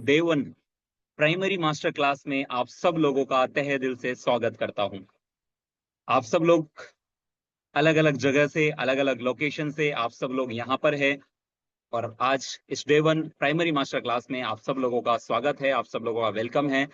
Day one primary master class में आप सब लोगों का तहे दिल से स्वागत करता हूं। आप सब लोग अलग अलग जगह से, अलग अलग लोकेशन से आप सब लोग यहाँ पर है और आज इस day one primary master class में आप सब लोगों का स्वागत है, आप सब लोगों का वेलकम है।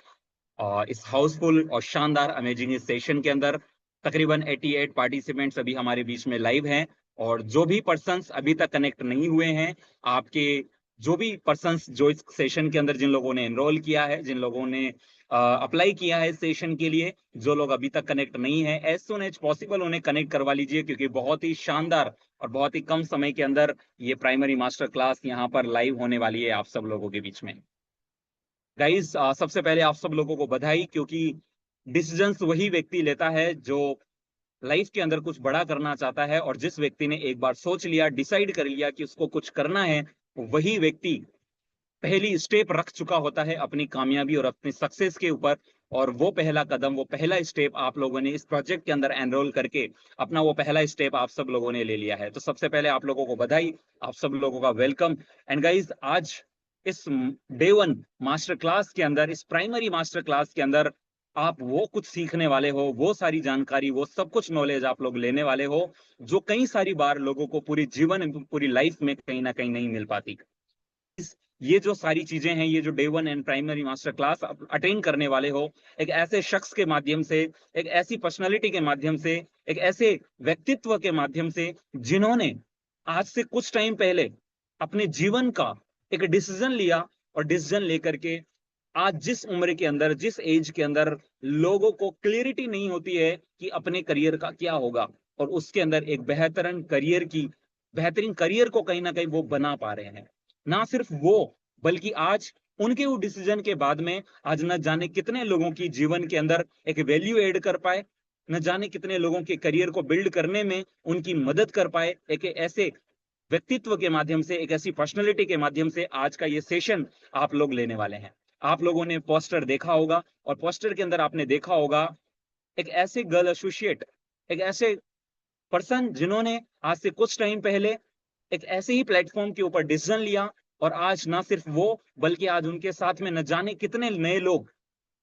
और इस हाउसफुल और शानदार अमेजिंग इस सेशन के अंदर तकरीबन 88 पार्टिसिपेंट्स अभी हमारे बीच में लाइव हैं। और जो भी पर्सन्स अभी तक कनेक्ट नहीं हुए हैं, आपके जो भी पर्सन्स जो इस सेशन के अंदर, जिन लोगों ने एनरोल किया है, जिन लोगों ने अप्लाई किया है इस सेशन के लिए, जो लोग अभी तक कनेक्ट नहीं है, एज सुन एज पॉसिबल उन्हें कनेक्ट करवा लीजिए, क्योंकि बहुत ही शानदार और बहुत ही कम समय के अंदर ये प्राइमरी मास्टर क्लास यहाँ पर लाइव होने वाली है आप सब लोगों के बीच में। गाइस, सबसे पहले आप सब लोगों को बधाई, क्योंकि डिसीजंस वही व्यक्ति लेता है जो लाइफ के अंदर कुछ बड़ा करना चाहता है। और जिस व्यक्ति ने एक बार सोच लिया, डिसाइड कर लिया कि उसको कुछ करना है, वही व्यक्ति पहली स्टेप रख चुका होता है अपनी कामयाबी और अपनी सक्सेस के ऊपर। और वो पहला कदम, वो पहला स्टेप आप लोगों ने इस प्रोजेक्ट के अंदर एनरोल करके अपना वो पहला स्टेप आप सब लोगों ने ले लिया है। तो सबसे पहले आप लोगों को बधाई, आप सब लोगों का वेलकम। एंड गाइज, आज इस डे वन मास्टर क्लास के अंदर, इस प्राइमरी मास्टर क्लास के अंदर आप वो कुछ सीखने वाले हो, वो सारी जानकारी, वो सब कुछ नॉलेज आप लोग लेने वाले हो जो कई सारी बार लोगों को पूरी जीवन, पूरी लाइफ में कहीं ना कहीं नहीं मिल पाती। ये जो सारी चीजें हैं, ये जो day one and primary master class आप अटेंड करने वाले हो, एक ऐसे शख्स के माध्यम से, एक ऐसी पर्सनालिटी के माध्यम से, एक ऐसे व्यक्तित्व के माध्यम से जिन्होंने आज से कुछ टाइम पहले अपने जीवन का एक डिसीजन लिया, और डिसीजन लेकर के आज जिस उम्र के अंदर, जिस एज के अंदर लोगों को क्लियरिटी नहीं होती है कि अपने करियर का क्या होगा, और उसके अंदर एक बेहतरीन करियर को कहीं ना कहीं वो बना पा रहे हैं। ना सिर्फ वो, बल्कि आज उनके वो डिसीजन के बाद में आज न जाने कितने लोगों की जीवन के अंदर एक वैल्यू ऐड कर पाए, न जाने कितने लोगों के करियर को बिल्ड करने में उनकी मदद कर पाए। एक ऐसे व्यक्तित्व के माध्यम से, एक ऐसी पर्सनैलिटी के माध्यम से आज का ये सेशन आप लोग लेने वाले हैं। आप लोगों ने पोस्टर देखा होगा, और पोस्टर के अंदर आपने देखा होगा एक ऐसे गर्ल एसोसिएट, एक ऐसे पर्सन जिन्होंने आज से कुछ टाइम पहले एक ऐसे ही प्लेटफॉर्म के ऊपर डिसीजन लिया, और आज ना सिर्फ वो, बल्कि आज उनके साथ में न जाने कितने नए लोग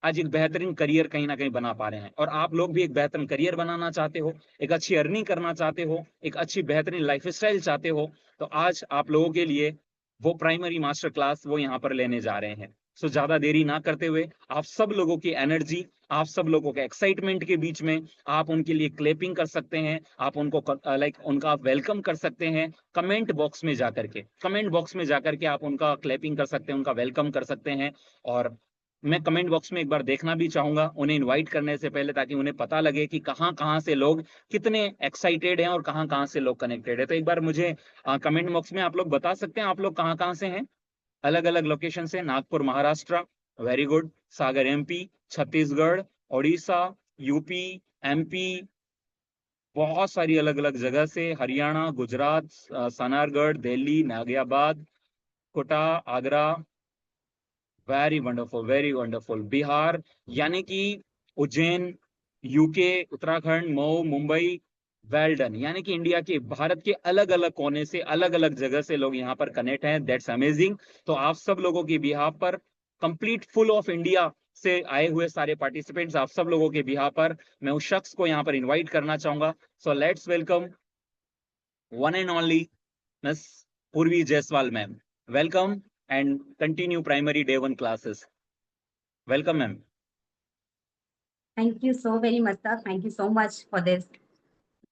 आज एक बेहतरीन करियर कहीं ना कहीं बना पा रहे हैं। और आप लोग भी एक बेहतरीन करियर बनाना चाहते हो, एक अच्छी अर्निंग करना चाहते हो, एक अच्छी बेहतरीन लाइफ स्टाइल चाहते हो, तो आज आप लोगों के लिए वो प्राइमरी मास्टर क्लास वो यहाँ पर लेने जा रहे हैं। सो ज्यादा देरी ना करते हुए, आप सब लोगों की एनर्जी, आप सब लोगों के एक्साइटमेंट के बीच में आप उनके लिए क्लैपिंग कर सकते हैं, आप उनको उनका वेलकम कर सकते हैं। कमेंट बॉक्स में जाकर के आप उनका क्लैपिंग कर सकते हैं, उनका वेलकम कर सकते हैं। और मैं कमेंट बॉक्स में एक बार देखना भी चाहूंगा उन्हें इनवाइट करने से पहले, ताकि उन्हें पता लगे कि कहाँ कहाँ से लोग कितने एक्साइटेड हैं और कहाँ कहाँ से लोग कनेक्टेड है। तो एक बार मुझे कमेंट बॉक्स में आप लोग बता सकते हैं आप लोग कहाँ कहाँ से हैं, अलग अलग लोकेशन से। Nagpur Maharashtra, very good. Sagar MP, Chhattisgarh, Orissa, UP, MP, बहुत सारी अलग अलग जगह से, हरियाणा, गुजरात, सनारगढ़, दिल्ली, नागियाबाद, Kota, Agra, very wonderful, very wonderful. Bihar, यानी कि Ujjain, UK, Uttarakhand, Mau, Mumbai, well done. यानी कि इंडिया के, भारत के अलग अलग कोने से, अलग अलग जगह से लोग यहाँ पर कनेक्ट हैं, दैट्स अमेजिंग। तो आप सब लोगों की बिहाफ पर, कंप्लीट फुल ऑफ इंडिया से आए हुए सारे पार्टिसिपेंट्स, आप सब लोगों के बिहाफ पर मैं उस शख्स को यहाँ पर इन्वाइट करना चाहूंगा। So let's welcome one and only Miss Purvi Jaiswal ma'am. Welcome and continue primary day one classes. Welcome ma'am. Thank you so very much, sir. Thank you so much for this,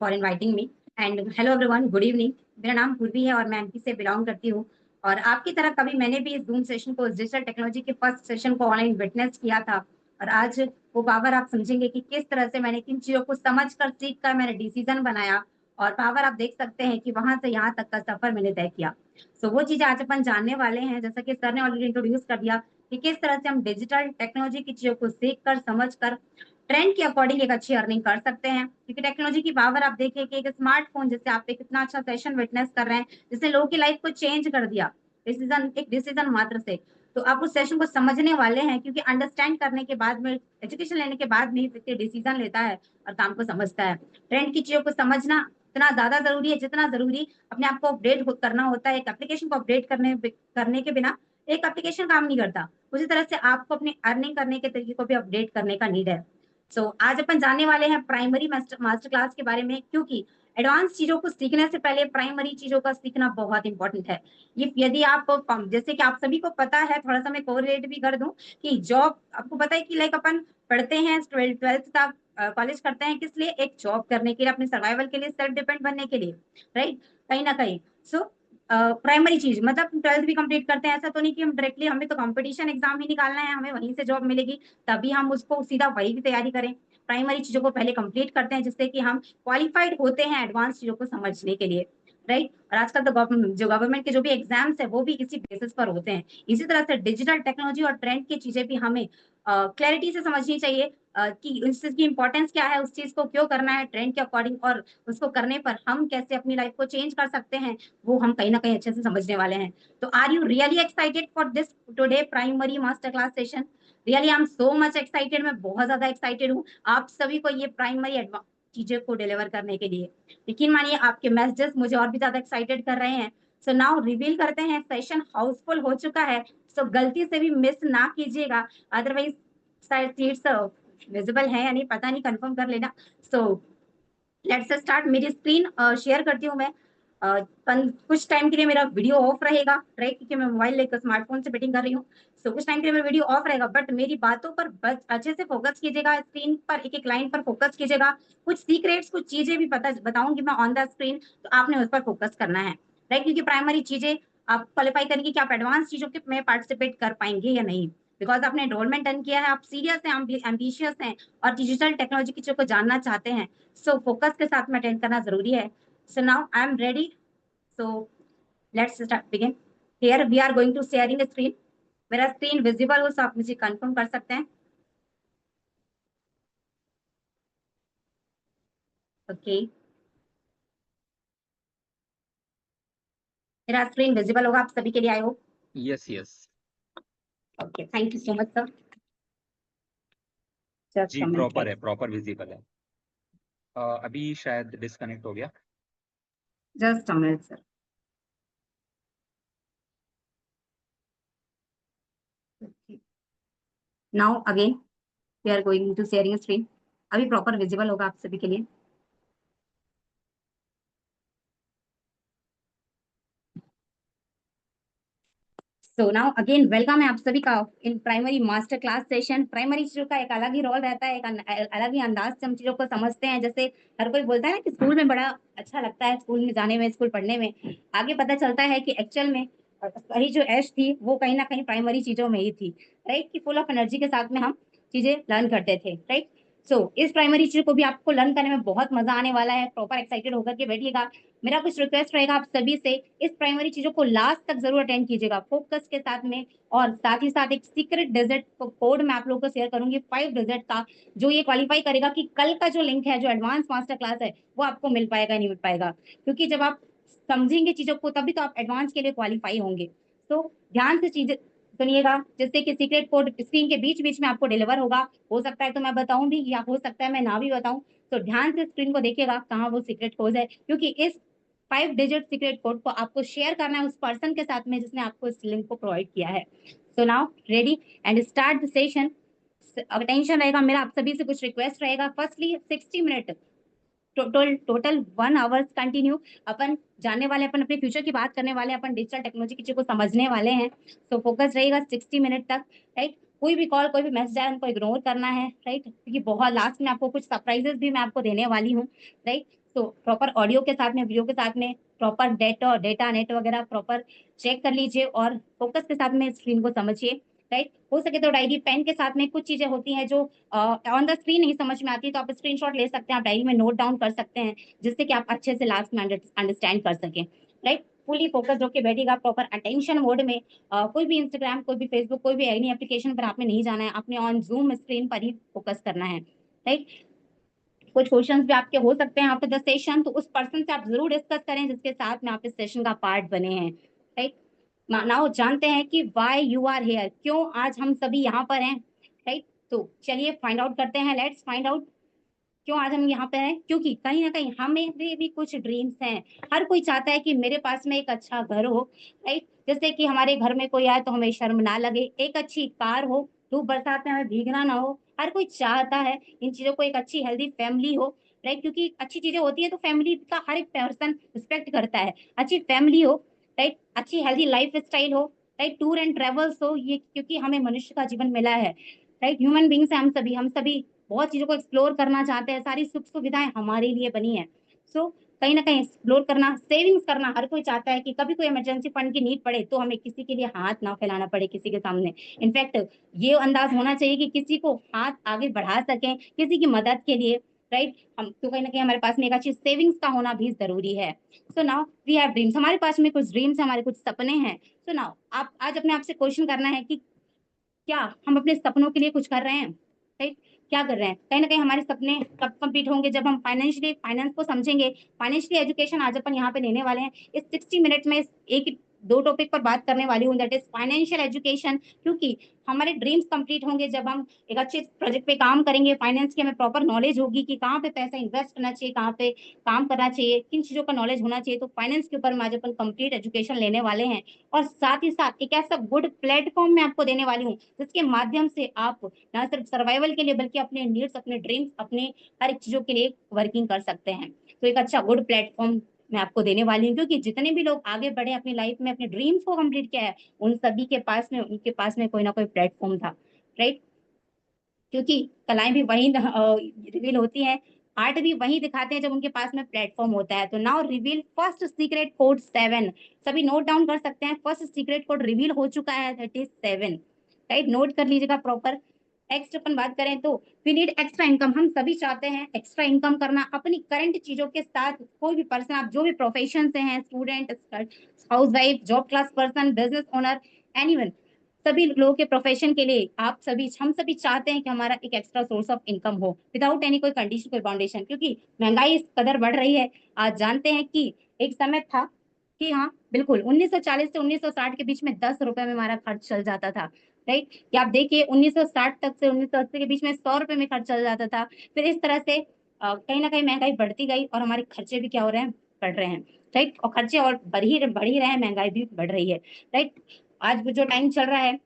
for inviting me. And hello everyone, good evening. मेरा नाम पूर्वी है और मैं MP से belong करती हूँ। और आपकी तरह कभी मैंने भी इस जूम सेशन को, डिजिटल टेक्नोलॉजी के फर्स्ट सेशन को ऑनलाइन विटनेस किया था। और आज वो पावर आप समझेंगे कि किस तरह से मैंने किन चीजों को समझ कर, सीख कर मैंने डिसीजन बनाया। और पावर आप देख सकते हैं कि वहां से यहाँ तक का सफर मैंने तय किया। सो वो चीजें आज अपन जानने वाले हैं, जैसा कि सर ने ऑलरेडी इंट्रोड्यूस कर दिया कि किस तरह से हम डिजिटल टेक्नोलॉजी की चीजों को सीख कर, समझ कर, ट्रेंड के अकॉर्डिंग एक अच्छी अर्निंग कर सकते हैं। क्योंकि टेक्नोलॉजी की पावर आप देखिए कि एक स्मार्टफोन, जैसे आप एक इतना अच्छा सेशन विटनेस कर रहे हैं, जिसने लोगों की लाइफ को चेंज कर दिया एक डिसीजन मात्र से। तो आप उस सेशन को समझने वाले हैं, क्योंकि अंडरस्टैंड करने के बाद में, एजुकेशन लेने के बाद में व्यक्ति डिसीजन लेता है और काम को समझता है। ट्रेंड की चीजों को समझना इतना ज्यादा जरूरी है जितना जरूरी अपने आप को अपडेट करना होता है। एक एप्लीकेशन को अपडेट करने के बिना एक एप्लीकेशन काम नहीं करता, उसी तरह से आपको अपने अर्निंग करने के तरीके को भी अपडेट करने का नीड है। आज अपन जानने वाले हैं प्राइमरी मास्टर क्लास के बारे में, क्योंकि एडवांस चीजों को सीखने से पहले प्राइमरी चीजों का सीखना बहुत इंपॉर्टेंट है। ये यदि आप जैसे कि आप सभी को पता है, थोड़ा सा मैं कोरिलेट भी कर दूं कि जॉब, आपको पता है कि लाइक अपन पढ़ते हैं, ट्वेल्थ तक कॉलेज करते हैं, किस लिए? एक जॉब करने के लिए, अपने सर्वाइवल के लिए, सेल्फ डिपेंड बनने के लिए, राइट? कहीं ना कहीं सो प्राइमरी चीज मतलब ट्वेल्थ भी कंप्लीट करते हैं, ऐसा तो नहीं कि हम डायरेक्टली, हमें तो कंपटीशन एग्जाम ही निकालना है, हमें वहीं से जॉब मिलेगी तभी हम उसको सीधा वही की तैयारी करें। प्राइमरी चीजों को पहले कंप्लीट करते हैं, जिससे कि हम क्वालिफाइड होते हैं एडवांस चीजों को समझने के लिए, राइट? और आजकल तो जो गवर्नमेंट के जो भी एग्जाम्स है वो भी इसी बेसिस पर होते हैं। इसी तरह से डिजिटल टेक्नोलॉजी और ट्रेंड की चीजें भी हमें क्लैरिटी से समझनी चाहिए, कि उस चीज की इंपॉर्टेंस क्या है, उस चीज को क्यों करना है ट्रेंड के अकॉर्डिंग, और उसको करने पर हम कैसे अपनी लाइफ को चेंज कर सकते हैं, वो हम कहीं ना कहीं अच्छे से समझने वाले हैं। तो are you really excited for this today primary master class session? Really I am so much excited, मैं बहुत ज्यादा एक्साइटेड हूँ आप सभी को ये प्राइमरी चीजें को डिलीवर करने के लिए। यकीन मानिए आपके मैसेजेस मुझे और भी ज्यादा एक्साइटेड कर रहे हैं। सो नाउ रिवील करते हैं, सेशन हाउसफुल हो चुका है, सो गलती से भी मिस ना कीजिएगा, अदरवाइज शायद सीट्स विजिबल है या नहीं पता नहीं, कंफर्म कर लेना। So let's start. मेरी स्क्रीन शेयर करती हूँ मैं, कुछ टाइम के लिए मेरा वीडियो ऑफ रहेगा, राइट? क्योंकि मैं मोबाइल लेकर स्मार्टफोन से मीटिंग कर रही हूँ। कुछ टाइम के लिए मेरा वीडियो ऑफ रहेगा, बट मेरी बातों पर बस अच्छे से फोकस कीजिएगा, स्क्रीन पर एक एक लाइन पर फोकस कीजिएगा। कुछ सीक्रेट्स, कुछ चीजें भी पता बताऊंगी मैं ऑन द स्क्रीन, तो आपने उस पर फोकस करना है, राइट? क्योंकि प्राइमरी चीजें आप क्वालिफाई करेंगे कि आप एडवांस चीजों के में पार्टिसिपेट कर पाएंगे या नहीं, बिकॉज आपने एनरोलमेंट डन किया है, आप सीरियस हैं, एम्बिशियस हैं और डिजिटल टेक्नोलॉजी की चीजों को जानना चाहते हैं। फोकस के साथ में अटेंड करना जरूरी है। So now I am ready, so let's start begin. Here we are going to sharing a screen. मेरा स्क्रीन विजिबल हो तो आप मुझे कंफर्म कर सकते हैं। ओके, मेरा स्क्रीन विजिबल होगा आप सभी के लिए, I hope. Yes yes okay, thank you so much sir. Just जी, अ मिनट प्रॉपर है, गाइस, प्रॉपर विजिबल है। अभी शायद डिस्कनेक्ट हो गया। Just a minute sir. Now again we are going to sharing screen. अभी प्रॉपर विजिबल होगा आप सभी के लिए। सो नाउ अगेन वेलकम है आप सभी का in primary master class session. Primary चीजों का एक अलग ही रोल रहता है, एक अलग ही अंदाज से हम चीजों को समझते हैं। जैसे हर कोई बोलता है ना कि स्कूल में बड़ा अच्छा लगता है, स्कूल में जाने में, स्कूल पढ़ने में, आगे पता चलता है कि एक्चुअल में सही जो ऐश थी वो कहीं ना कहीं प्राइमरी चीजों में ही थी, राइट? कि फुल ऑफ एनर्जी के साथ में हम चीजें लर्न करते थे, राइट? इस प्राइमरी चीज को भी आपको लर्न करने में बहुत मजा आने वाला है, प्रॉपर एक्साइटेड होकर के बैठिएगा। मेरा कुछ रिक्वेस्ट रहेगा आप सभी से, इस प्राइमरी चीजों को लास्ट तक जरूर अटेंड कीजिएगा फोकस के साथ में। और साथ ही साथ एक सीक्रेट डिजिट कोड मैं आप लोगों को शेयर करूंगी, 5 डिजिट का, जो ये क्वालिफाई करेगा कि कल का जो लिंक है, जो एडवांस मास्टर क्लास है, वो आपको मिल पाएगा नहीं मिल पाएगा। क्योंकि जब आप समझेंगे चीजों को तभी तो आप एडवांस के लिए क्वालिफाई होंगे। तो ध्यान से चीजें सुनिएगा, जिससे कि सीक्रेट कोड स्क्रीन के बीच बीच में आपको डिलीवर होगा। हो सकता है तो मैं बताऊं भी, या हो सकता है मैं ना भी बताऊं। तो ध्यान से स्क्रीन को देखिएगा कहाँ वो सीक्रेट कोड है, क्योंकि इस 5 डिजिट सीक्रेट कोड को आपको शेयर करना है उस पर्सन के साथ में जिसने आपको इस लिंक को प्रोवाइड किया है। So now ready and start the session. Attention रहेगा मेरा, आप सभी से कुछ रिक्वेस्ट रहेगा। Firstly 60 minute total 1 hours continue अपन जानने वाले, अपन अपने फ्यूचर की बात करने वाले, अपन डिजिटल टेक्नोलॉजी की चीज को समझने वाले हैं। फोकस रहेगा 60 मिनट तक, राइट? कोई भी कॉल, कोई भी मैसेज आए, उनको इग्नोर करना है, राइट? क्योंकि बहुत लास्ट में आपको कुछ सरप्राइजेस भी मैं आपको देने वाली हूँ, राइट? प्रॉपर ऑडियो के साथ में, वीडियो के साथ में, प्रॉपर डेटा नेट वगैरह प्रॉपर चेक कर लीजिए और फोकस के साथ में स्क्रीन को समझिए, राइट? हो सके तो डायरी पेन के साथ में, कुछ चीजें होती हैं जो ऑन द स्क्रीन नहीं समझ में आती, तो आप स्क्रीनशॉट ले सकते हैं, आप डायरी में नोट डाउन कर सकते हैं, जिससे कि आप अच्छे से लास्ट में अंडरस्टैंड कर सकें, राइट? फुली फोकस होकर बैठिएगा प्रॉपर अटेंशन मोड में। कोई भी इंस्टाग्राम, कोई भी फेसबुक, कोई भी एनी एप्लीकेशन पर आपने नहीं जाना है, आपने ऑन जूम स्क्रीन पर ही फोकस करना है, राइट? कुछ क्वेश्चंस भी आपके हो सकते हैं आफ्टर द सेशन, तो उस पर्सन से आप जरूर डिस्कस करें जिसके साथ में आप इस सेशन का पार्ट बने हैं, राइट? नाउ जानते हैं कि व्हाई यू आर हियर, क्यों आज हम सभी यहाँ पर हैं, राइट? तो चलिए फाइंड आउट करते हैं, लेट्स फाइंड आउट क्यों आज हम यहाँ पे हैं। क्योंकि कहीं ना कहीं हमें भी कुछ ड्रीम्स हैं, हर कोई चाहता है कि मेरे पास में एक अच्छा घर हो, राइट? जैसे कि हमारे घर में कोई आए तो हमें शर्म ना लगे, एक अच्छी कार हो, धूप बरसात में हमें भीगना ना हो। हर कोई चाहता है इन चीजों को, एक अच्छी हेल्दी फैमिली हो, राइट, क्योंकि अच्छी चीजें होती है तो फैमिली का हर एक पर्सन रिस्पेक्ट करता है। अच्छी फैमिली हो, राइट, अच्छी हेल्दी लाइफ स्टाइल हो, राइट, टूर एंड ट्रेवल्स हो, ये क्योंकि हमें मनुष्य का जीवन मिला है, राइट, ह्यूमन बींग्स है हम सभी बहुत चीजों को एक्सप्लोर करना चाहते हैं, सारी सुख सुविधाएं हमारे लिए बनी है। सो कहीं ना कहीं एक्सप्लोर करना, सेविंग्स करना, हर कोई चाहता है कि कभी कोई इमरजेंसी फंड की नीड पड़े तो हमें किसी के लिए हाथ ना फैलाना पड़े किसी के सामने। इनफैक्ट ये अंदाज होना चाहिए कि किसी को हाथ आगे बढ़ा सकें किसी की मदद के लिए, राइट। हम तो कहीं ना कहीं हमारे पास में एक अच्छी सेविंग्स का होना भी जरूरी है। So now we have dreams, हमारे पास में कुछ ड्रीम्स है, हमारे कुछ सपने हैं। सो नाउ आप आज अपने आप से क्वेश्चन करना है कि क्या हम अपने सपनों के लिए कुछ कर रहे हैं, राइट, क्या कर रहे हैं। कहीं ना कहीं हमारे सपने कब कंप्लीट होंगे, जब हम फाइनेंशियली फाइनेंस को समझेंगे। फाइनेंशियली एजुकेशन आज अपन यहाँ पे लेने वाले हैं। इस 60 मिनट में एक दो टॉपिक पर बात करने वाली हूँ, दैट इज फाइनेंशियल एजुकेशन। क्योंकि हमारे ड्रीम्स कंप्लीट होंगे जब हम एक अच्छे प्रोजेक्ट पे काम करेंगे, फाइनेंस की हमें प्रॉपर नॉलेज होगी कि कहाँ पे पैसा इन्वेस्ट करना चाहिए, कहाँ पे काम करना चाहिए, किन चीजों का नॉलेज होना चाहिए। तो फाइनेंस के ऊपर में आज अपन कंप्लीट एजुकेशन लेने वाले हैं। और साथ ही साथ एक ऐसा गुड प्लेटफॉर्म मैं आपको देने वाली हूँ जिसके माध्यम से आप ना सिर्फ सर्वाइवल के लिए बल्कि अपने नीड्स, अपने ड्रीम्स, अपने हर एक चीजों के लिए वर्किंग कर सकते हैं। तो एक अच्छा गुड प्लेटफॉर्म मैं आपको देने वाली हूँ, क्योंकि जितने भी लोग आगे बढ़े अपनी लाइफ में, अपने ड्रीम्स को कंप्लीट किया है, उन सभी के पास में, उनके पास में कोई ना कोई प्लेटफॉर्म था, राइट। क्योंकि कलाएं भी वही रिवील होती हैं, आर्ट भी वही दिखाते हैं जब उनके पास में प्लेटफॉर्म होता है। तो now reveal first secret code 7, सभी नोट डाउन कर सकते हैं। फर्स्ट सीक्रेट कोड रिवील हो चुका है, दैट इज 7, राइट, नोट कर लीजिएगा प्रॉपर। नेक्स्ट अपन बात करें तो वी नीड एक्स्ट्रा इनकम, हम सभी चाहते हैं एक्स्ट्रा इनकम करना अपनी करंट चीजों के साथ। कोई भी पर्सन, आप जो भी प्रोफेशन से हैं, student, house wife, job class person, business owner, anyone, सभी लोगों के प्रोफेशन के लिए आप सभी, हम सभी चाहते हैं कि हमारा एक एक्स्ट्रा सोर्स ऑफ इनकम हो विदाउट एनी कोई कंडीशन, कोई बाउंडेशन। क्योंकि महंगाई इस कदर बढ़ रही है। आज जानते हैं कि एक समय था कि हाँ बिल्कुल 1940 से 1960 के बीच में 10 रुपए में हमारा खर्च चल जाता था, राइट। या आप देखिए 1960 तक से 1980 के बीच में 100 रुपए में खर्च चल जाता था। फिर इस तरह से कहीं ना कहीं महंगाई बढ़ती गई और हमारे खर्चे भी क्या हो रहे हैं, बढ़ रहे हैं, राइट। और खर्चे और बढ़ ही रहे हैं, महंगाई भी बढ़ रही है, राइट। आज जो टाइम चल रहा है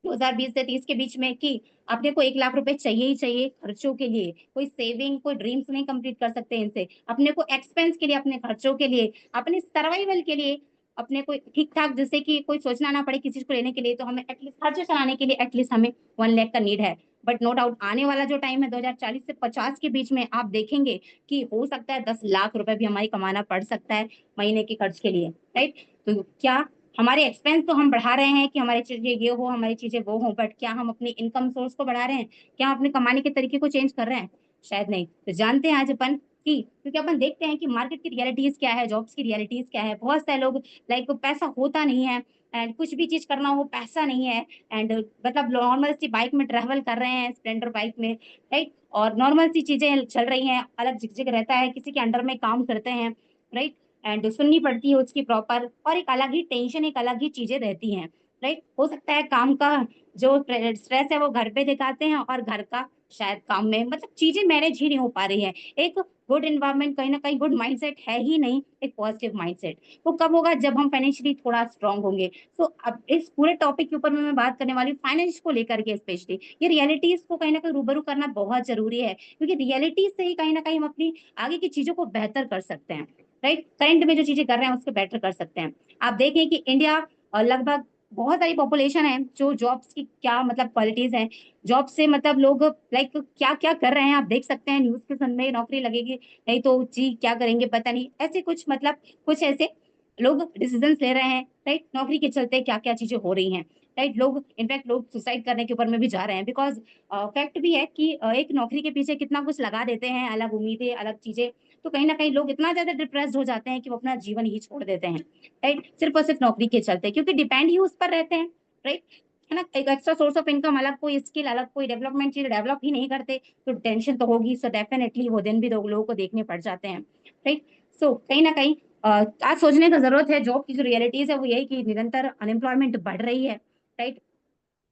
2020 से 30 के बीच में कि अपने को 1 लाख रुपए चाहिए ही चाहिए खर्चों के लिए। कोई सेविंग, कोई ड्रीम्स नहीं कंप्लीट कर सकते इनसे। अपने को एक्सपेंस के लिए, अपने खर्चों के लिए, अपने सर्वाइवल के लिए, अपने को ठीक ठाक, जैसे कि कोई सोचना ना पड़े किसी चीज को लेने के लिए, तो हमें एटलीस्ट खर्चे चलाने के लिए एटलीस्ट हमें 1 लाख का नीड है। बट नो डाउट आने वाला जो टाइम है 2040 से 50 के बीच में आप देखेंगे कि हो सकता है 10 लाख रुपए भी हमारी कमाना पड़ सकता है महीने के खर्च के लिए, राइट। तो क्या हमारे एक्सपेंस तो हम बढ़ा रहे हैं कि हमारी चीजें ये हो, हमारी चीजें वो हो, बट क्या हम अपनी इनकम सोर्स को बढ़ा रहे हैं, क्या हम अपने कमाने के तरीके को चेंज कर रहे हैं? शायद नहीं। तो जानते हैं आज अपन कि, क्योंकि अपन देखते हैं कि मार्केट की रियलिटीज क्या है, जॉब्स की रियलिटीज क्या है। बहुत सारे लोग लाइक पैसा होता नहीं है एंड कुछ भी चीज करना हो पैसा नहीं है, एंड मतलब नॉर्मल सी बाइक में ट्रेवल कर रहे हैं, स्प्लेंडर बाइक में, राइट, और नॉर्मल सी चीजें चल रही हैं, अलग झिकझिक रहता है, किसी के अंडर में काम करते हैं, राइट, एंड सुननी पड़ती है उसकी प्रॉपर, और एक अलग ही टेंशन, एक अलग ही चीजें रहती हैं, राइट। हो सकता है काम का जो स्ट्रेस है वो घर पे दिखाते हैं और घर का शायद काम में, मतलब चीजें मैनेज ही नहीं हो पा रही है। एक गुड इन्वायरमेंट, कहीं ना कहीं गुड माइंडसेट है ही नहीं, एक पॉजिटिव माइंडसेट। वो कब होगा, जब हम फाइनेंशियली थोड़ा स्ट्रांग होंगे। तो अब इस पूरे टॉपिक के ऊपर मैं बात करने वाली हूँ फाइनेंस को लेकर के स्पेशली। ये रियलिटीज को कहीं ना कहीं रूबरू करना बहुत जरूरी है, क्योंकि रियलिटीज से ही कहीं ना कहीं हम अपनी आगे की चीजों को बेहतर कर सकते हैं, राइट। करंट में जो चीजें कर रहे हैं उसके बेटर कर सकते हैं। आप देखें कि इंडिया लगभग बहुत सारी पॉपुलेशन है, जो जॉब्स की क्या मतलब क्वालिटीज हैं, जॉब से मतलब लोग लाइक क्या क्या कर रहे हैं, आप देख सकते हैं न्यूज के सन में नौकरी लगेगी नहीं तो जी क्या करेंगे पता नहीं, ऐसे कुछ मतलब कुछ ऐसे लोग डिसीजन ले रहे हैं, राइट। नौकरी के चलते क्या क्या चीजें हो रही हैं, राइट। लोग इनफैक्ट लोग सुसाइड करने के ऊपर में भी जा रहे हैं, बिकॉज फैक्ट भी है कि एक नौकरी के पीछे कितना कुछ लगा देते हैं, अलग उम्मीदें, अलग चीजें। तो कहीं ना कहीं लोग इतना ज्यादा डिप्रेस्ड हो जाते हैं कि वो अपना जीवन ही छोड़ देते हैं, राइट, सिर्फ और सिर्फ नौकरी के चलते, क्योंकि डिपेंड ही उस पर रहते हैं, राइट, है ना। एक एक्स्ट्रा सोर्स ऑफ इनकम, अलग कोई स्किल, अलग कोई डेवलपमेंट चीज डेवलप ही नहीं करते तो टेंशन तो होगी। सो डेफिनेटली वो दिन भी लोगों को देखने पड़ जाते हैं, राइट। सो कहीं ना कहीं आज सोचने का जरूरत है। जॉब की जो रियलिटीज है वो यही कि निरंतर अनएम्प्लॉयमेंट बढ़ रही है, राइट।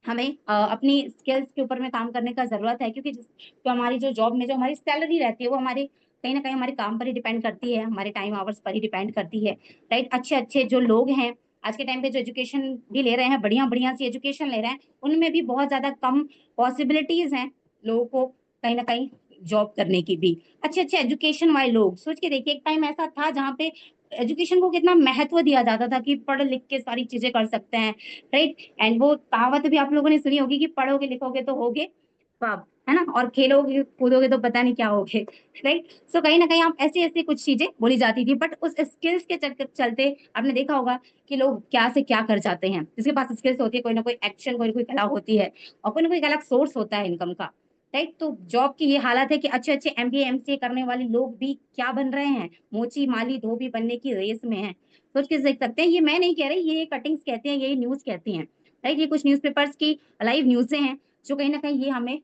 हमें अपनी स्किल्स के ऊपर में काम करने का जरूरत है, क्योंकि जो हमारी जो जॉब में जो हमारी सैलरी रहती है वो हमारे कहीं ना कहीं हमारे काम पर ही डिपेंड करती है, हमारे टाइम आवर्स पर ही डिपेंड करती है, राइट। अच्छे अच्छे जो लोग हैं, आज के टाइम पे जो एजुकेशन भी ले रहे हैं, बढ़िया सी एजुकेशन ले रहे हैं, उनमें भी बहुत ज्यादा कम पॉसिबिलिटीज हैं लोगों को कहीं ना कहीं जॉब करने की भी। अच्छे अच्छे एजुकेशन वाले लोग, सोच के देखिए, एक टाइम ऐसा था जहाँ पे एजुकेशन को कितना महत्व दिया जाता था कि पढ़ लिख के सारी चीजें कर सकते हैं, राइट। एंड वो कहावत भी आप लोगों ने सुनी होगी कि पढ़ोगे लिखोगे तो होगे बाप, है ना, और खेलोगे कूदोगे तो पता नहीं क्या होगे, राइट। सो कहीं ना कहीं आप ऐसी ऐसी कुछ चीजें बोली जाती थी, बट उस स्किल्स के चलते आपने देखा होगा कि लोग क्या से क्या कर जाते हैं। जिसके पास स्किल्स होती है, कोई ना कोई एक्शन, कोई ना कोई कला होती है, और कोई ना कोई अलग सोर्स होता है इनकम का, राइट। तो जॉब की ये हालत है कि अच्छे अच्छे एमबीए एमसीए करने वाले लोग भी क्या बन रहे हैं, मोची माली धोबी बनने की रेस में है। सोच के देख सकते हैं, ये मैं नहीं कह रही, ये कटिंग्स कहते हैं, यही न्यूज कहती हैं, राइट। ये कुछ न्यूज़पेपर्स की लाइव न्यूज़ें हैं जो कहीं ना कहीं ये हमें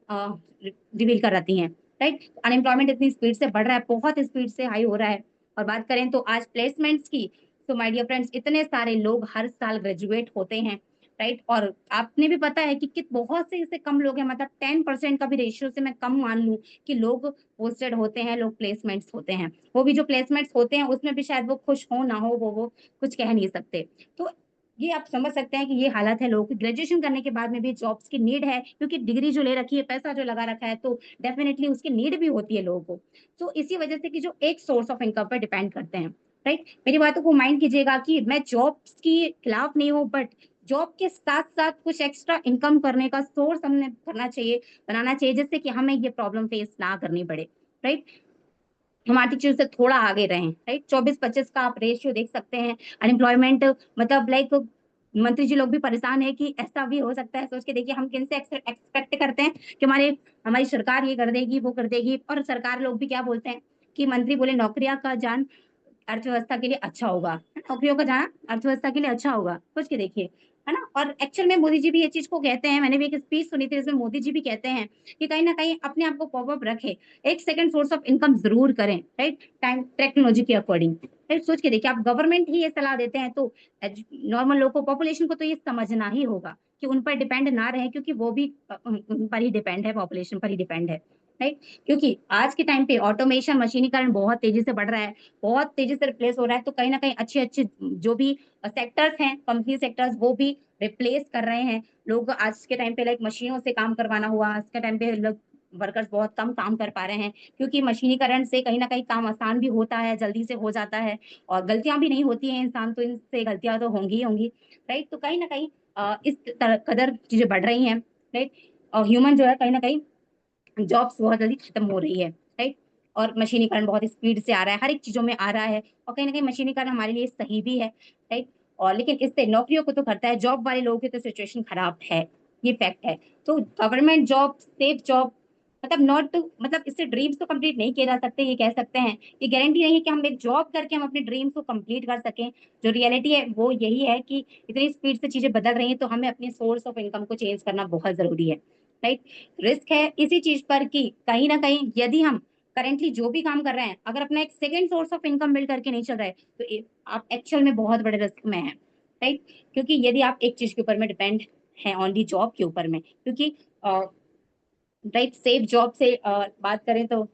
रिवील कराती हैं, राइट। अनएम्प्लॉयमेंट इतनी स्पीड से बढ़ रहा है, बहुत स्पीड से हाई हो रहा है। और बात करें तो आज प्लेसमेंट्स की, तो माय डियर फ्रेंड्स, इतने सारे लोग हर साल ग्रेजुएट होते हैं, राइट। और आपने भी पता है कि बहुत से इससे कम लोग हैं, मतलब 10% का भी रेशियो से मैं कम मान लूं कि लोग पोस्टेड होते हैं, लोग प्लेसमेंट्स होते हैं। वो भी जो प्लेसमेंट्स होते हैं उसमें भी शायद वो खुश हो ना हो, वो कुछ कह नहीं सकते। तो ये आप समझ सकते हैं कि ये हालत है लोगों की। ग्रेजुएशन करने के बाद में भी जॉब्स की नीड है, क्योंकि डिग्री जो ले रखी है, पैसा जो लगा रखा है, तो डेफिनेटली उसकी नीड भी होती है लोगों को। तो इसी वजह से कि जो एक सोर्स ऑफ इनकम पर डिपेंड करते हैं, राइट। मेरी बातों को माइंड कीजिएगा कि मैं जॉब्स के खिलाफ नहीं हूँ, बट जॉब के साथ साथ कुछ एक्स्ट्रा इनकम करने का सोर्स हमने करना चाहिए, बनाना चाहिए, जिससे कि हमें ये प्रॉब्लम फेस ना करनी पड़े, राइट। हम आर्थिक चीज से थोड़ा आगे रहें, राइट। 24-25 का आप रेशियो देख सकते हैं अनएम्प्लॉयमेंट, मतलब लाइक मंत्री जी लोग भी परेशान है कि ऐसा भी हो सकता है। सोच के देखिए, हम किन से एक्सपेक्ट करते हैं कि हमारी सरकार ये कर देगी, वो कर देगी, और सरकार लोग भी क्या बोलते हैं कि मंत्री बोले नौकरियां का जान अर्थव्यवस्था के लिए अच्छा होगा, नौकरियों का जाना अर्थव्यवस्था के लिए अच्छा होगा। सोच के देखिए, है ना। और एक्चुअल में मोदी जी भी ये चीज को कहते हैं, मैंने भी एक स्पीच सुनी थी जिसमें मोदी जी भी कहते हैं कि कहीं ना कहीं अपने आप को पॉपअप रखे, एक सेकंड सोर्स ऑफ इनकम जरूर करें, राइट, टाइम टेक्नोलॉजी के अकॉर्डिंग, राइट। सोच के देखिए, आप गवर्नमेंट ही ये सलाह देते हैं, तो नॉर्मल लोगों को, पॉपुलेशन को तो ये समझना ही होगा कि उन पर डिपेंड ना रहे, क्योंकि वो भी उन पर ही डिपेंड है, पॉपुलेशन पर ही डिपेंड है, राइट। क्योंकि आज के टाइम पे ऑटोमेशन, मशीनीकरण बहुत तेजी से बढ़ रहा है, बहुत तेजी से रिप्लेस हो रहा है। तो कहीं ना कहीं अच्छे अच्छे जो भी सेक्टर्स हैं, कंपनी सेक्टर्स, वो भी रिप्लेस कर रहे हैं लोग। आज के टाइम पे लाइक मशीनों से काम करवाना हुआ, आज के टाइम पे लोग वर्कर्स बहुत कम काम कर पा रहे हैं, क्योंकि मशीनीकरण से कहीं ना कहीं काम आसान भी होता है, जल्दी से हो जाता है, और गलतियां भी नहीं होती हैं। इंसान तो, इनसे गलतियां तो होंगी ही होंगी, राइट। तो कहीं ना कहीं इस कदर चीजें बढ़ रही हैं, राइट। और ह्यूमन जो है कहीं ना कहीं जॉब्स बहुत जल्दी खत्म हो रही है, राइट। और मशीनीकरण बहुत स्पीड से आ रहा है, हर एक चीजों में आ रहा है, और कहीं ना कहीं मशीनीकरण हमारे लिए सही भी है, राइट। और लेकिन इससे नौकरियों को तो करता है, जॉब वाले लोगों की तो सिचुएशन खराब है, ये फैक्ट है। तो गवर्नमेंट जॉब, सेफ जॉब, मतलब नॉट, मतलब इससे ड्रीम्स तो कंप्लीट नहीं किए जा सकते, ये कह सकते हैं। ये गारंटी नहीं है कि हम एक जॉब करके हम अपने ड्रीम्स को कंप्लीट कर सकें। जो रियलिटी है वो यही है कि इतनी स्पीड से चीजें बदल रही हैं, तो हमें अपने सोर्स ऑफ इनकम को चेंज करना बहुत जरूरी है, राइट। रिस्क है इसी चीज पर कि कहीं ना कहीं यदि हम करेंटली जो भी काम कर रहे हैं, अगर अपना एक second source of income build करके नहीं चल रहा है, तो आप एक्चुअल में बहुत बड़े रिस्क में हैं, राइट। क्योंकि यदि आप एक चीज के ऊपर में डिपेंड है, ओनली जॉब के ऊपर में, क्योंकि राइट, सेफ जॉब से बात करें तो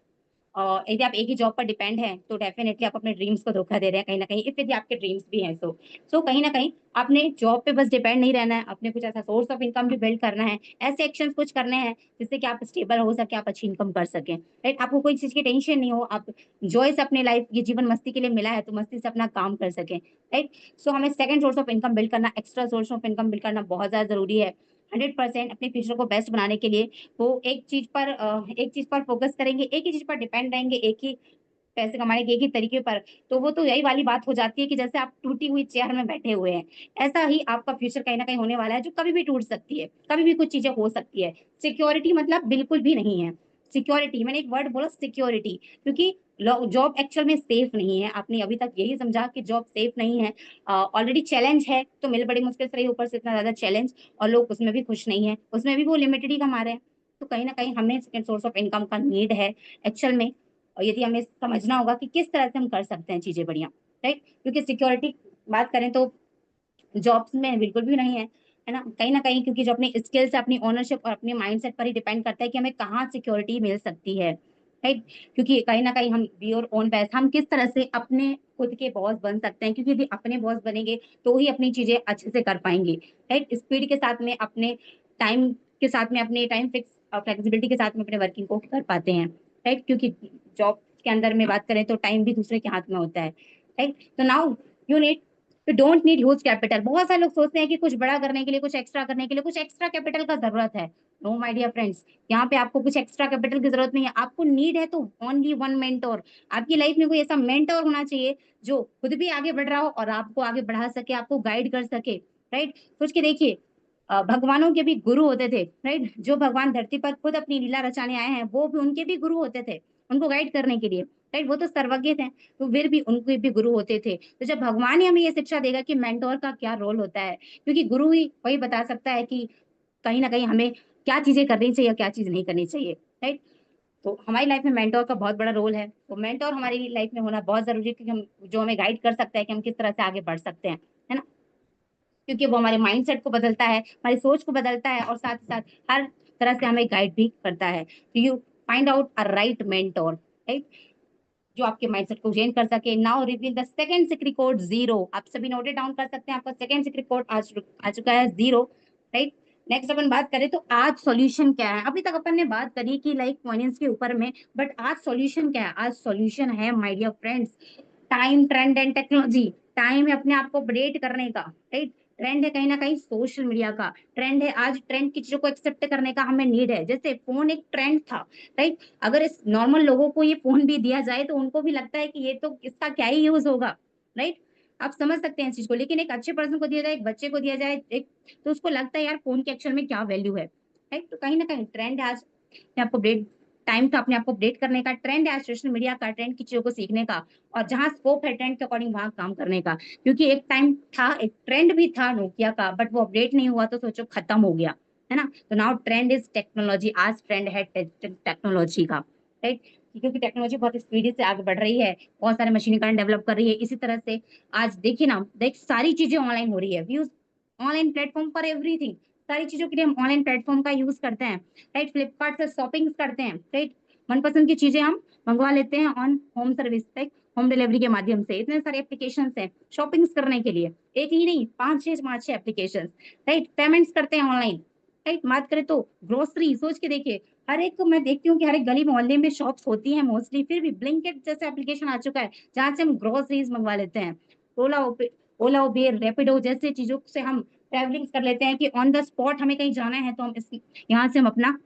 यदि आप एक ही जॉब पर डिपेंड हैं, तो डेफिनेटली आप अपने ड्रीम्स को धोखा दे रहे हैं कहीं ना कहीं, इफ यदि आपके ड्रीम्स भी हैं। सो कहीं ना कहीं आपने जॉब पे बस डिपेंड नहीं रहना है, अपने कुछ ऐसा सोर्स ऑफ इनकम भी बिल्ड करना है, ऐसे एक्शंस कुछ करने हैं जिससे कि आप स्टेबल हो सके, आप अच्छी इनकम कर सकें, राइट। आपको कोई चीज की टेंशन नहीं हो, आप जॉय से अपने लाइफ, ये जीवन मस्ती के लिए मिला है, तो मस्ती से अपना काम कर सकें, राइट। सो हमें second source of income build करना, extra source of income build करना बहुत ज्यादा जरूरी है। 100% अपने फ्यूचर को बेस्ट बनाने के लिए वो एक चीज पर फोकस करेंगे, एक ही चीज पर डिपेंड रहेंगे, एक ही पैसे कमाने के एक ही तरीके पर, तो वो तो यही वाली बात हो जाती है कि जैसे आप टूटी हुई चेयर में बैठे हुए हैं, ऐसा ही आपका फ्यूचर कहीं ना कहीं होने वाला है, जो कभी भी टूट सकती है, कभी भी कुछ चीजें हो सकती है। सिक्योरिटी मतलब बिल्कुल भी नहीं है। सिक्योरिटी, मैंने एक वर्ड बोला सिक्योरिटी, क्योंकि जॉब एक्चुअल में सेफ नहीं है। आपने अभी तक यही समझा कि जॉब सेफ नहीं है, ऑलरेडी चैलेंज है, तो मिल बड़ी मुश्किल से रही, ऊपर से इतना ज्यादा चैलेंज, और लोग उसमें भी खुश नहीं है, उसमें भी वो लिमिटेड ही कमा रहे हैं। तो कहीं ना कहीं हमें सेकंड सोर्स ऑफ इनकम का नीड है एक्चुअल में, और यदि हमें समझना होगा कि किस तरह से हम कर सकते हैं चीजें बढ़िया, राइट। क्योंकि सिक्योरिटी बात करें तो जॉब्स में बिल्कुल भी नहीं है ना कहीं, क्योंकि जो अपनी स्किल्स, अपनी ओनरशिप और अपने माइंडसेट पर ही डिपेंड करता है कि हमें कहाँ सिक्योरिटी मिल सकती है, राइट। क्योंकि कहीं ना कहीं हम बी और ओन बेस्ट, हम किस तरह से अपने खुद के बॉस बन सकते हैं, क्योंकि यदि अपने बॉस बनेंगे तो ही अपनी चीजें अच्छे से कर पाएंगे। राइट। स्पीड के साथ में, अपने टाइम के साथ में, अपने टाइम फिक्स फ्लेक्सिबिलिटी के साथ में अपने वर्किंग को कर पाते हैं। राइट। क्योंकि जॉब के अंदर में बात करें तो टाइम भी दूसरे के हाथ में होता है। राइट। तो now you need, you don't need huge capital. बहुत सारे लोग सोचते हैं कि कुछ बड़ा करने के लिए, कुछ एक्स्ट्रा करने के लिए कुछ एक्स्ट्रा कैपिटल का जरूरत है। नो माय डियर फ्रेंड्स, यहाँ पे आपको कुछ एक्स्ट्रा कैपिटल की जरूरत नहीं है। आपको नीड है तो ओनली वन मेंटोर। आपकी लाइफ में कोई ऐसा मेंटोर होना चाहिए जो खुद भी आगे बढ़ रहा हो और आपको आगे बढ़ा सके, आपको गाइड कर सके। राइट। सोच के देखिए, भगवानों के भी गुरु होते थे। राइट। जो भगवान धरती पर खुद अपनी लीला रचाने आए हैं, वो भी, उनके भी गुरु होते थे उनको गाइड करने के लिए। राइट। वो तो सर्वज्ञ थे, तो फिर भी उनके भी गुरु होते थे। तो जब भगवान ही हमें ये शिक्षा देगा कि मेंटोर का क्या रोल होता है, क्योंकि गुरु ही वही बता सकता है कि कहीं ना कहीं हमें क्या चीजें करनी चाहिए, क्या चीज नहीं करनी चाहिए। राइट। तो हमारी लाइफ में मेंटोर का बहुत बड़ा रोल है। तो मेंटोर हमारी लाइफ में होना बहुत जरूरी है, क्योंकि हम, जो हमें गाइड कर सकता है कि हम किस तरह से आगे बढ़ सकते हैं, है ना। क्योंकि वो हमारे माइंडसेट को बदलता है, हमारी सोच को बदलता है, और साथ ही साथ हर तरह से हमें गाइड भी करता है। तो you find out a right mentor. Right. जो आपके माइंडसेट को चेंज कर सके। Now reveal the second secret code 0। आप सभी नोट डाउन कर सकते हैं, आपका सेकंड सीक्रेट कोड आ चुका है 0। राइट। नेक्स्ट अपन बात करें तो आज सॉल्यूशन क्या है। अभी तक अपन ने बात करी कि लाइक फाइनेंस के ऊपर में, बट आज सॉल्यूशन क्या है। आज सॉल्यूशन है my dear friends, time, trend and technology. Time है अपने आप को अपडेट करने का। राइट। ट्रेंड है कहीं ना कहीं सोशल मीडिया का। ट्रेंड है, आज ट्रेंड की चीजों को एक्सेप्ट करने का हमें नीड है। जैसे फोन एक ट्रेंड था। राइट। अगर इस नॉर्मल लोगों को ये फोन भी दिया जाए तो उनको भी लगता है कि ये तो, इसका क्या ही यूज होगा। राइट। आप समझ सकते हैं इस चीज को। लेकिन एक अच्छे पर्सन को दिया जाए, एक बच्चे को दिया जाए, एक, तो उसको लगता है यार फोन के एक्चुअल में क्या वैल्यू है। राइट। तो कहीं ना कहीं ट्रेंड है आज अपने आपको अपडेट, टाइम का अपने आपको अपडेट करने का। ट्रेंड है आज सोशल मीडिया का, ट्रेंड की चीजों को सीखने का, और जहां स्कोप है ट्रेंड के अकॉर्डिंग वहां काम करने का। क्योंकि एक टाइम था, एक ट्रेंड भी था नोकिया का, बट वो अपडेट नहीं हुआ तो सोचो खत्म हो गया, है ना। तो नाउ ट्रेंड इज टेक्नोलॉजी। आज ट्रेंड है टेक्नोलॉजी का। राइट। क्योंकि टेक्नोलॉजी बहुत स्पीडी से आगे बढ़ रही है, बहुत सारे मशीनीकरण डेवलप कर रही है। इसी तरह से आज देखिए ना, देख सारी चीजें ऑनलाइन हो रही है। Use online platform for everything. सारी चीजों के लिए हम ऑनलाइन प्लेटफॉर्म का यूज करते हैं। राइट। फ्लिपकार्ट से शॉपिंग करते हैं। राइट। मनपसंद की चीजें हम मंगवा लेते हैं on home service, right, home delivery के माध्यम से। इतने सारे एप्लीकेशन हैं शॉपिंग करने के लिए, एक ही नहीं, पांच छह एप्लीकेशन। राइट। पेमेंट्स करते हैं ऑनलाइन। राइट। बात करें तो ग्रोसरी, सोच के देखिए, हर एक को मैं देखती हूँ कि हर एक गली मोहल्ले में शॉप्स होती हैं मोस्टली, फिर भी ब्लिंकिट जैसे एप्लीकेशन आ चुका है जहां से हम ग्रोसरीज मंगवा लेते हैं। ओला ओला उबेर, रैपिडो जैसे चीजों से हम ट्रैवलिंग कर लेते हैं कि ऑन द स्पॉट हमें कहीं जाना है तो हम इस, यहाँ से हम अपना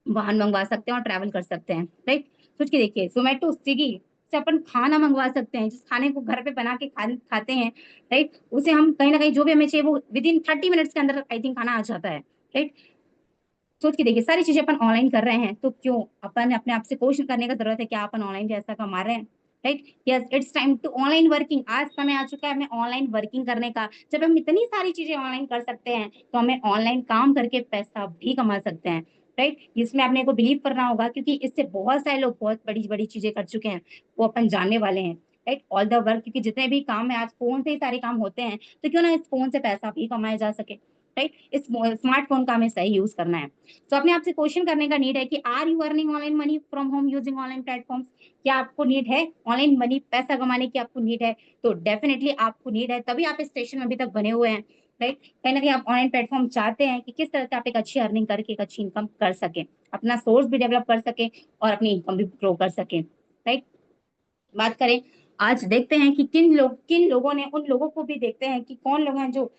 वाहन मंगवा सकते हैं और ट्रैवल कर सकते हैं। राइट। सोच के देखिए, जोमेटो, स्विगी से अपन खाना मंगवा सकते हैं, जिस खाने को घर पे बना के खाते हैं। राइट। उसे हम कहीं ना कहीं जो भी हमें चाहिए वो विद इन 30 मिनट्स के अंदर आई थिंक खाना आ जाता है। राइट। सोच के देखिए, सारी चीजें अपन ऑनलाइन कर रहे हैं, तो क्यों अपन अपने आप से क्वेश्चन करने का जरूरत है, क्या अपन ऑनलाइन पैसा कमा रहे हैं। Right. Yes, it's time to online working. आज समय आ चुका है हमें ऑनलाइन वर्किंग करने का। जब हम इतनी सारी चीजें ऑनलाइन कर सकते हैं तो हमें ऑनलाइन काम करके पैसा भी कमा सकते हैं। राइट। इसमें अपने को बिलीव करना होगा, क्योंकि इससे बहुत सारे लोग बहुत बड़ी बड़ी चीजें कर चुके हैं, वो अपन जानने वाले हैं। राइट। ऑल द वर्क, क्योंकि जितने भी काम है आज फोन से ही सारे काम होते हैं, तो क्यों ना इस फोन से पैसा भी कमाया जा सके। राइट। इस स्मार्टफोन का हमें सही यूज करना है। तो अपने आपसे क्वेश्चन करने का नीड है कि are you earning online money from home using online platform. क्या आपको नीड है ऑनलाइन मनी, पैसा कमाने की आपको नीड है? तो डेफिनेटली आपको नीड है, तभी आप इस स्टेशन में अभी तक बने हुए हैं। राइट। कहीं ना कहीं आप ऑनलाइन प्लेटफॉर्म चाहते हैं कि किस तरह से आप एक अच्छी अर्निंग करके एक अच्छी इनकम कर सके, अपना सोर्स भी डेवलप कर सके और अपनी इनकम भी ग्रो कर सके। राइट। बात करें, आज देखते हैं कि किन लोगों ने, उन लोगों को भी देखते हैं कि कौन लोग हैं जो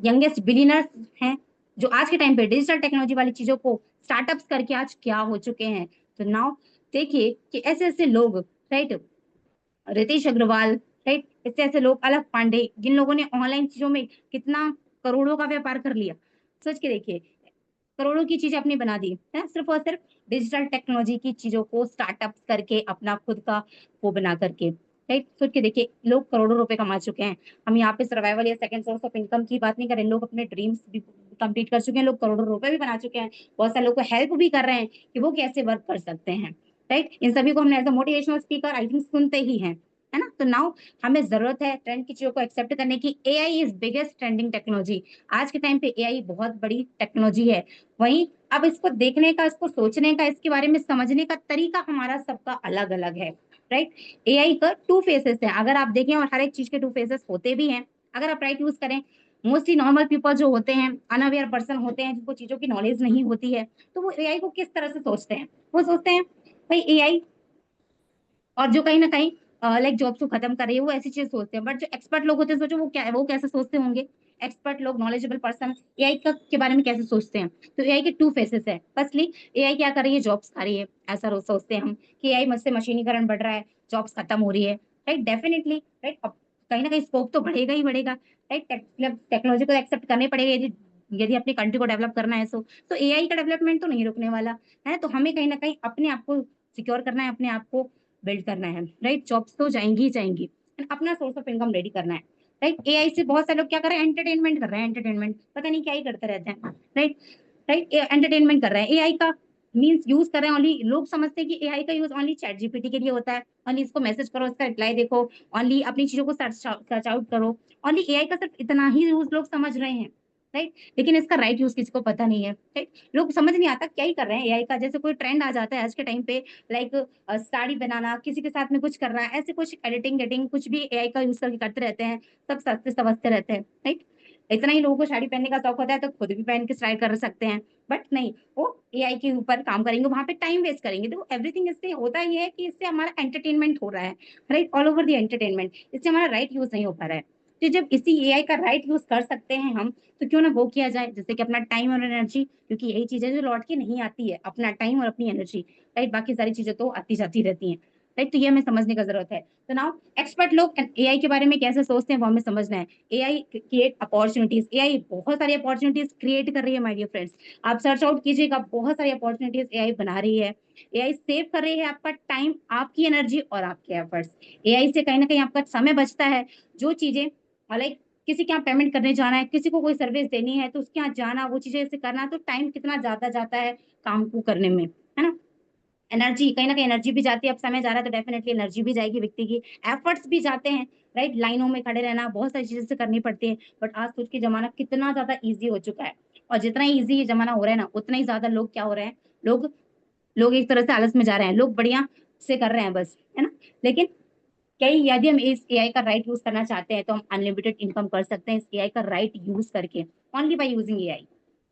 यंगेस्ट बिलियनर्स हैं, जो आज के टाइम पे डिजिटल टेक्नोलॉजी वाली चीजों को स्टार्टअप्स करके आज क्या हो चुके हैं। तो नाउ देखिए कि ऐसे ऐसे लोग, राइट, रितेश अग्रवाल, राइट, ऐसे ऐसे लोग, अलग पांडे, जिन लोगों ने ऑनलाइन चीजों में कितना करोड़ों का व्यापार कर लिया। सोच के देखिए, करोड़ों की चीजें अपनी बना दी है, सिर्फ और सिर्फ डिजिटल टेक्नोलॉजी की चीजों को स्टार्टअप करके, अपना खुद का वो बना करके। राइट। सोच के देखिए, लोग करोड़ों रुपए कमा चुके हैं। हम यहाँ पे सर्वाइवल या सेकंड सोर्स ऑफ इनकम की बात नहीं कर रहे, लोग अपने ड्रीम्स भी कंप्लीट कर चुके हैं, लोग करोड़ों रुपए भी बना चुके हैं। बहुत सारे लोग को हेल्प भी कर रहे हैं कि वो कैसे वर्क कर सकते हैं। राइट। इन सभी को हमने as a motivational speaker I think सुनते ही हैं। है ना। तो नाउ हमें जरूरत है ट्रेंड की चीजों को एक्सेप्ट करने की। AI is biggest trending technology. आज के टाइम पे एआई बहुत बड़ी टेक्नोलॉजी है। वहीं अब इसको देखने का, इसको सोचने का, इसके बारे में समझने का तरीका हमारा सबका अलग अलग है, राइट। एआई का टू फेसेस है, अगर आप देखें, और हर एक चीज के टू फेसेस होते भी हैं अगर आप राइट यूज करें। मोस्टली नॉर्मल पीपल जो होते हैं, अनअवेयर पर्सन होते हैं, जिनको चीजों की नॉलेज नहीं होती है, तो वो एआई को किस तरह से सोचते हैं, वो सोचते हैं भाई एआई, और जो कहीं ना कहीं लाइक जॉब्स को खत्म कर रही है, वो ऐसी चीज सोचते हैं। बट जो एक्सपर्ट लोग होते हैं, सोचो वो कैसे सोचते होंगे। एक्सपर्ट लोग, नॉलेजेबल पर्सन एआई का के बारे में कैसे सोचते हैं। तो एआई के टू फेसेस है। फर्स्टली एआई क्या कर रही है, जॉब्स खा रही है, ऐसा रोज सोचते हैं हम कि एआई मुझसे मशीनीकरण बढ़ रहा है, जॉब्स खत्म हो रही है, राइट। Definitely, right. अब कहीं ना कहीं स्कोप तो बढ़ेगा ही बढ़ेगा, राइट। टेक्नोलॉजी को एक्सेप्ट करने पड़ेगा यदि यदि अपनी कंट्री को डेवलप करना है। तो एआई का डेवलपमेंट तो नहीं रुकने वाला है। तो हमें कहीं ना कहीं अपने आप को सिक्योर करना है, अपने आप को बिल्ड करना है, राइट। जॉब्स तो जाएंगी ही जाएंगी, अपना सोर्स ऑफ इनकम रेडी करना है, राइट। एआई से बहुत सारे लोग क्या कर रहे हैं, एंटरटेनमेंट कर रहे हैं, एंटरटेनमेंट पता नहीं क्या ही करते रहते हैं, राइट। राइट, एंटरटेनमेंट कर रहे हैं। एआई का मीन्स यूज कर रहे हैं ओनली, लोग समझते हैं कि एआई का यूज ओनली चैट जीपीटी के लिए होता है, ओनली इसको मैसेज करो, इसका रिप्लाई देखो, ओनली अपनी चीजों को सर्च आउट करो, ओनली एआई का सिर्फ इतना ही यूज लोग समझ रहे हैं, राइट। लेकिन इसका राइट यूज किसी को पता नहीं है, राइट। लोग समझ नहीं आता क्या ही कर रहे हैं एआई का। जैसे कोई ट्रेंड आ जाता है आज के टाइम पे, लाइक साड़ी बनाना, किसी के साथ में कुछ करना, ऐसे कुछ एडिटिंग एडिटिंग कुछ भी एआई का यूज करके करते रहते हैं, सब सस्ते समझते रहते हैं, राइट। इतना ही लोगों को साड़ी पहनने का शौक होता है तो खुद भी पहन के ट्राई कर सकते हैं, बट नहीं, वो एआई के ऊपर काम करेंगे, वहां पे टाइम वेस्ट करेंगे। तो एवरीथिंग इससे होता ही है कि इससे हमारा एंटरटेनमेंट हो रहा है, right, all over the entertainment, इससे हमारा राइट यूज नहीं हो पा रहा है। तो जब इसी एआई का राइट यूज कर सकते हैं हम, तो क्यों ना वो किया जाए, जैसे कि अपना टाइम और एनर्जी, क्योंकि यही चीजें जो लौट के नहीं आती है, अपना टाइम और अपनी एनर्जी, राइट। बाकी सारी चीजें तो आती जाती रहती हैं, राइट। तो ये हमें समझने का जरूरत है। तो नाउ एक्सपर्ट लोग एआई के बारे में कैसे सोचते हैं वो हमें समझना है। एआई क्रिएट अपॉर्चुनिटीज, एआई बहुत सारी अपॉर्चुनिटीज क्रिएट कर रही है माय डियर फ्रेंड्स। आप सर्च आउट कीजिएगा, बहुत सारी अपॉर्चुनिटीज एआई बना रही है। एआई सेव कर रही है आपका टाइम, आपकी एनर्जी और आपके एफर्ट्स। एआई से कहीं ना कहीं आपका समय बचता है। जो चीजें लाइक किसी के यहाँ पेमेंट करने जाना है, किसी को कोई सर्विस देनी है, तो उसके यहाँ जाना, वो चीजें ऐसे करना, तो टाइम कितना ज्यादा जाता है काम को करने में, है ना। एनर्जी, कहीं ना कहीं एनर्जी भी जाती है। अब समय जा रहा है तो डेफिनेटली एनर्जी भी जाएगी व्यक्ति की, एफर्ट्स भी जाते हैं, राइट। लाइनों में खड़े रहना, बहुत सारी चीजें से करनी पड़ती है। बट आज सोच के जमाना कितना ज्यादा ईजी हो चुका है, और जितना ईजी ये जमाना हो रहा है ना, उतना ही ज्यादा लोग क्या हो रहे हैं, लोग लोग एक तरह से आलस में जा रहे हैं, लोग बढ़िया से कर रहे हैं बस, है ना। लेकिन कई, यदि हम इस एआई का राइट यूज करना चाहते हैं तो हम अनलिमिटेड इनकम कर सकते हैं इस एआई का राइट यूज करके, only by using AI,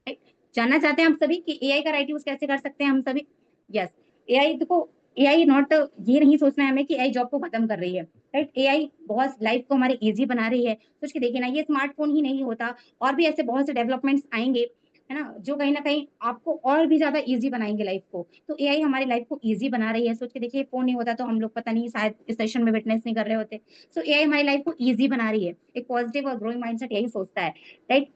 right. जानना चाहते हैं हम सभी कि एआई का राइट यूज कैसे कर सकते हैं हम सभी। यस, एआई देखो, एआई नॉट, ये नहीं सोचना है हमें कि एआई जॉब को खत्म कर रही है, राइट। एआई बहुत लाइफ को हमारी इजी बना रही है। सोच के देखिए ना, ये स्मार्टफोन ही नहीं होता, और भी ऐसे बहुत से डेवलपमेंट्स आएंगे, है ना, जो कहीं ना कहीं आपको और भी ज्यादा इजी बनाएंगे लाइफ को। तो एआई हमारी लाइफ को इजी बना रही है। सोच के देखिए, फोन नहीं होता तो हम लोग पता नहीं शायद इस सेशन में विटनेस नहीं कर रहे होते। सो एआई हमारी लाइफ को इजी बना रही है। एक पॉजिटिव और ग्रोइंग माइंडसेट यही सोचता है, राइट।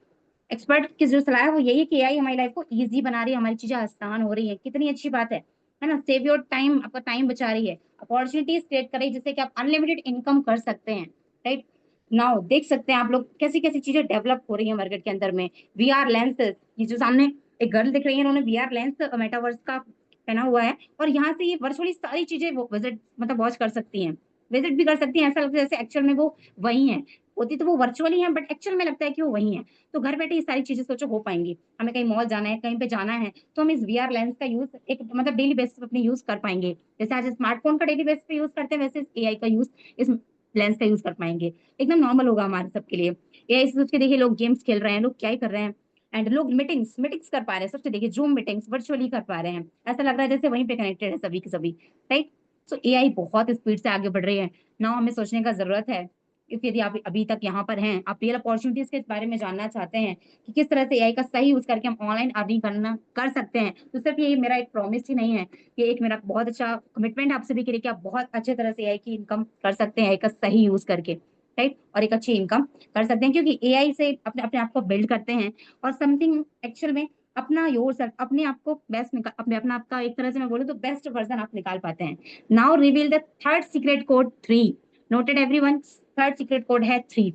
एक्सपर्ट की जो सलाह है वो यही है कि एआई हमारी लाइफ को इजी बना रही है, हमारी चीजें आसान हो रही है, कितनी अच्छी बात है ना। सेव योर टाइम, आपका टाइम बचा रही है, अपॉर्चुनिटीज क्रिएट कर रही है, जिससे कि आप अनलिमिटेड इनकम कर सकते हैं, राइट। नाउ देख सकते हैं आप लोग कैसी कैसी चीजें डेवलप हो रही है मार्केट के अंदर में। वीआर लेंसेज, ये जो सामने एक गर्ल दिख रही है, उन्होंने वीआर लेंस मेटावर्स का पहना हुआ है, और यहाँ से ये वर्चुअली सारी चीजें वो विजिट, मतलब वॉच कर सकती हैं, विजिट भी कर सकती हैं। ऐसा लगता है जैसे एक्चुअल में वो वही है, होती तो वो वर्चुअली है, बट एक्चुअल में लगता है कि वो वही है। तो घर बैठे ये सारी चीजें सोचो हो पाएंगी। हमें कहीं मॉल जाना है, कहीं पे जाना है, तो हम इस वीआर लेंस का यूज एक मतलब डेली बेसिस पे अपने यूज कर पाएंगे। जैसे आज स्मार्टफोन का डेली बेसिस पे यूज करते हैं, वैसे एआई का यूज इस लेंस का यूज कर पाएंगे। एकदम नॉर्मल होगा हमारे सबके लिए। एआई से सोच के देखिए, लोग गेम्स खेल रहे हैं, लोग क्या ही कर रहे हैं, एंड लोग मीटिंग्स मीटिंग्स कर पा रहे हैं। सबसे देखिए, जूम मीटिंग्स वर्चुअली कर पा रहे हैं, ऐसा लग रहा है जैसे वहीं पे कनेक्टेड है सभी के सभी, राइट। सो एआई बहुत स्पीड से आगे बढ़ रही है। नाउ हमें सोचने का जरूरत है, इफ यदि आप अभी तक यहाँ पर हैं, आप रियल अपॉर्चुनिटीज के बारे में जानना चाहते हैं कि किस तरह से एआई का सही यूज करके हम ऑनलाइन अर्निंग करना कर सकते हैं, तो सिर्फ ये मेरा एक प्रॉमिस ही नहीं है, ये एक मेरा बहुत अच्छा कमिटमेंट आप सभी के लिए कि आप बहुत अच्छे तरह से एआई की इनकम कर सकते हैं एआई का सही यूज करके, राइट, और एक अच्छी इनकम कर सकते हैं, क्योंकि एआई से अपने अपने आप को बिल्ड करते हैं, और समथिंग एक्चुअल में अपना योर सेल्फ, अपने आप को बेस्ट निकाल, अपने अपना आपका एक तरह से मैं बोलूँ तो बेस्ट वर्जन आप निकाल पाते हैं। Now reveal the third secret code 3, noted everyone, third secret code है 3।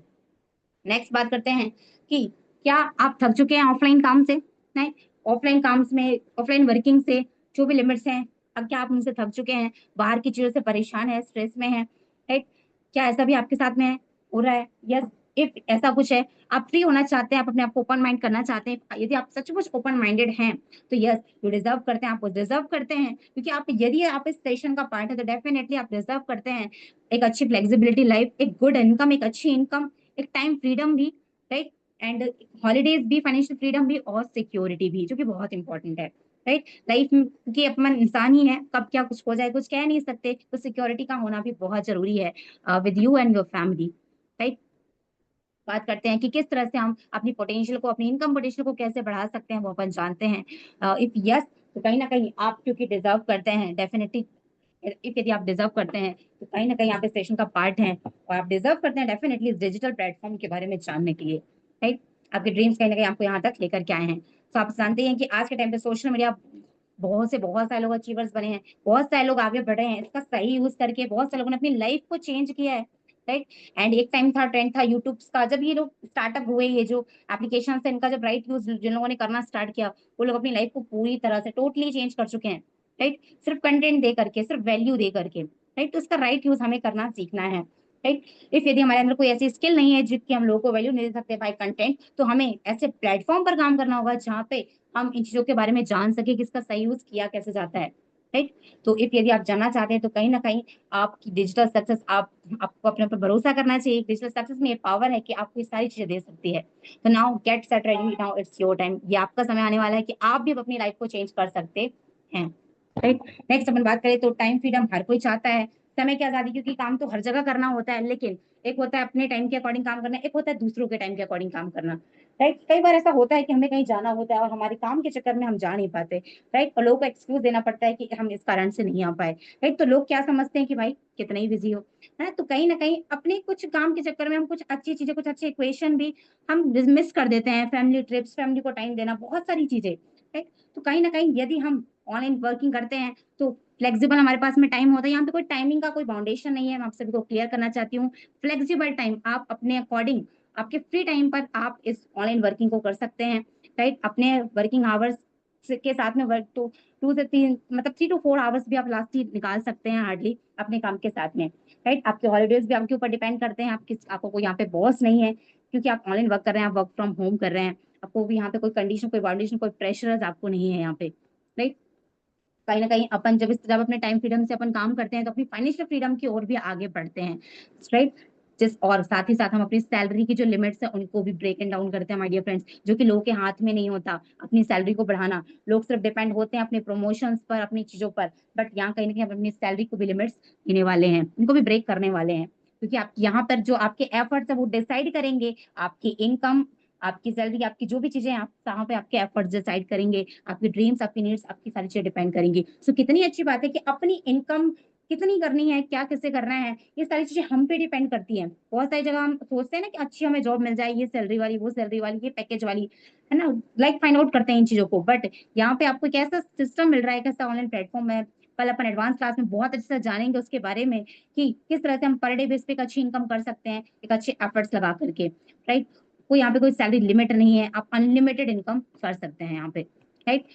नेक्स्ट बात करते हैं कि क्या आप थक चुके हैं ऑफलाइन काम से, नहीं, ऑफलाइन काम में, ऑफलाइन वर्किंग से जो भी लिमिट्स हैं, अब क्या आप उनसे थक चुके हैं, बाहर की चीजों से परेशान है, स्ट्रेस में है, राइट। क्या ऐसा भी आपके साथ में हो रहा है? यस, इफ ऐसा कुछ है, आप फ्री होना चाहते हैं, आप अपने आप को ओपन माइंड करना चाहते हैं, यदि आप सचमुच ओपन माइंडेड हैं, तो यस, यू डिजर्व करते हैं, आप डिजर्व करते हैं, क्योंकि आप यदि आप इस सेशन का पार्ट है तो डेफिनेटली आप डिजर्व करते हैं एक अच्छी फ्लेक्सिबिलिटी लाइफ, एक गुड इनकम, एक अच्छी इनकम, एक टाइम फ्रीडम भी, राइट, एंड हॉलीडेज भी, फाइनेंशियल फ्रीडम भी और सिक्योरिटी भी, जो कि बहुत इंपॉर्टेंट है, राइट। लाइफ की अपन इंसान ही है, कब क्या कुछ हो जाए कुछ कह नहीं सकते, तो सिक्योरिटी का होना भी बहुत जरूरी है with you and your family, right. बात करते हैं कि किस तरह से हम अपनी पोटेंशियल को, अपनी इनकम पोटेंशियल को कैसे बढ़ा सकते हैं, वो अपन जानते हैं। इफ यस, तो कहीं ना कहीं आप क्योंकि डिजर्व करते हैं डेफिनेटली, इफ यदि आप डिजर्व करते हैं तो कहीं ना कहीं आप इस सेशन का पार्ट हैं, और आप डिजर्व करते हैं डेफिनेटली इस डिजिटल प्लेटफॉर्म के बारे में जानने के लिए, राइट। आपके ड्रीम्स कहीं ना कहीं आपको यहाँ तक लेकर के आए हैं। तो आप जानते हैं कि आज के टाइम पे सोशल मीडिया, बहुत सारे लोग अचीवर्स बने हैं, बहुत सारे लोग आगे बढ़े हैं, इसका सही यूज करके बहुत सारे लोगों ने अपनी लाइफ को चेंज किया है, राइट। एंड एक टाइम था, ट्रेंड था यूट्यूब का, जब ये लोग स्टार्टअप हुए, ये जो एप्लीकेशन है इनका जब राइट यूज जिन लोगों ने करना स्टार्ट किया, वो लोग अपनी लाइफ को पूरी तरह से टोटली चेंज कर चुके हैं, राइट। सिर्फ कंटेंट दे करके, सिर्फ वैल्यू दे करके, राइट। तो इसका राइट यूज हमें करना सीखना है, राइट। इफ यदि हमारे अंदर कोई ऐसी स्किल नहीं है जिसकी हम लोगों को वैल्यू नहीं दे सकते बाय कंटेंट, तो हमें ऐसे प्लेटफॉर्म पर काम करना होगा जहाँ पे हम इन चीजों के बारे में जान सके कि इसका सही यूज किया कैसे जाता है, राइट। तो इफ यदि आप जानना चाहते हैं तो कहीं ना कहीं आपकी डिजिटल सक्सेस, आपको अपने ऊपर भरोसा करना चाहिए। डिजिटल सक्सेस में ये पावर है कि आपको ये सारी चीजें दे सकती है। तो now get set ready, now it's your time, ये आपका समय आने वाला है कि आप भी अपनी लाइफ को चेंज कर सकते हैं, राइट। नेक्स्ट अपन बात करें तो टाइम फ्रीडम हर कोई चाहता है, समय की आजादी, क्योंकि काम तो हर जगह करना होता है, लेकिन एक होता है अपने टाइम के अकॉर्डिंग काम करना, एक होता है दूसरों के टाइम के अकॉर्डिंग काम करना, राइट। कई बार ऐसा होता है कि हमें कहीं जाना होता है और हमारे काम के चक्कर में हम जा नहीं पाते, राइट, और लोगों को एक्सक्यूज देना पड़ता है कि हम इस कारण से नहीं आ पाए, राइट। तो लोग क्या समझते हैं कि भाई कितना ही बिजी हो, है। तो कहीं ना कहीं अपने कुछ काम के चक्कर में हम कुछ अच्छी चीजें, कुछ अच्छे इक्वेशन भी हम मिस कर देते हैं, फैमिली ट्रिप्स, फैमिली को टाइम देना, बहुत सारी चीजें, राइट। तो कहीं ना कहीं यदि हम ऑनलाइन वर्किंग करते हैं तो फ्लेक्सिबल हमारे पास में टाइम होता है, यहाँ पे कोई टाइमिंग का कोई बाउंडेशन नहीं है, मैं आप सभी को क्लियर करना चाहती हूँ। फ्लेक्सिबल टाइम, आप अपने अकॉर्डिंग, आपके फ्री टाइम पर आप इस ऑनलाइन वर्किंग को कर सकते हैं, राइट। अपने वर्किंग आवर्स के साथ में वर्क तो 2 से 3, मतलब 3 to 4 आवर्स भी आप लास्ट ही निकाल सकते हैं हार्डली अपने काम के साथ में, राइट। आपके हॉलीडेज भी आपके ऊपर डिपेंड करते हैं, आपको कोई यहाँ पे बॉस नहीं है, क्योंकि आप ऑनलाइन वर्क कर रहे हैं, आप वर्क फ्रॉम होम कर रहे हैं, आपको भी यहाँ पे कोई कंडीशन, कोई बाउंडेशन, कोई प्रेशर आपको नहीं है यहाँ पे, राइट। कहीं ना कहीं अपन जब अपने टाइम फ्रीडम से अपन काम करते हैं तो अपनी फाइनेंशियल फ्रीडम की ओर भी आगे बढ़ते हैं, राइट। जिस और साथ ही साथ हम अपनी सैलरी की जो लिमिट्स है उनको भी ब्रेक एंड डाउन करते हैं माय डियर फ्रेंड्स, जो कि लोगों के हाथ में नहीं होता अपनी सैलरी को बढ़ाना। लोग सिर्फ डिपेंड होते हैं अपने प्रमोशंस पर, अपनी चीजों पर, बट यहाँ कहीं ना कहीं हम अपनी सैलरी को भी लिमिट्स देने वाले हैं, उनको भी ब्रेक करने वाले हैं, क्योंकि आप यहाँ पर जो आपके एफर्ट्स है वो डिसाइड करेंगे आपकी इनकम, आपकी सैलरी, आपकी जो भी चीजें हैं, आप कहाँ पे आपके एफर्ट्स डिसाइड करेंगे, आपकी ड्रीम्स, आपकी नीड्स, आपकी सारी चीजें डिपेंड करेंगी। सो कितनी अच्छी बात है कि अपनी इनकम कितनी करनी है, क्या किससे करना है, ये सारी चीजें हम पे डिपेंड करती हैं। बहुत सारी जगह हम सोचते हैं ना कि अच्छी हमें जॉब मिल जाए, ये सैलरी वाली, वो सैलरी वाली, ये पैकेज वाली, है ना, लाइक फाइंड आउट करते हैं इन चीजों को, बट यहाँ पे आपको कैसा सिस्टम मिल रहा है, कैसा ऑनलाइन प्लेटफॉर्म है, कल अपन एडवांस क्लास में बहुत अच्छे से जानेंगे उसके बारे में कि किस तरह से हम पर डे बेस पे एक अच्छी इनकम कर सकते हैं, एक अच्छे एफर्ट्स लगा करके, राइट। कोई यहाँ पे कोई सैलरी लिमिट नहीं है, आप अनलिमिटेड इनकम कर सकते हैं यहाँ पे, राइट।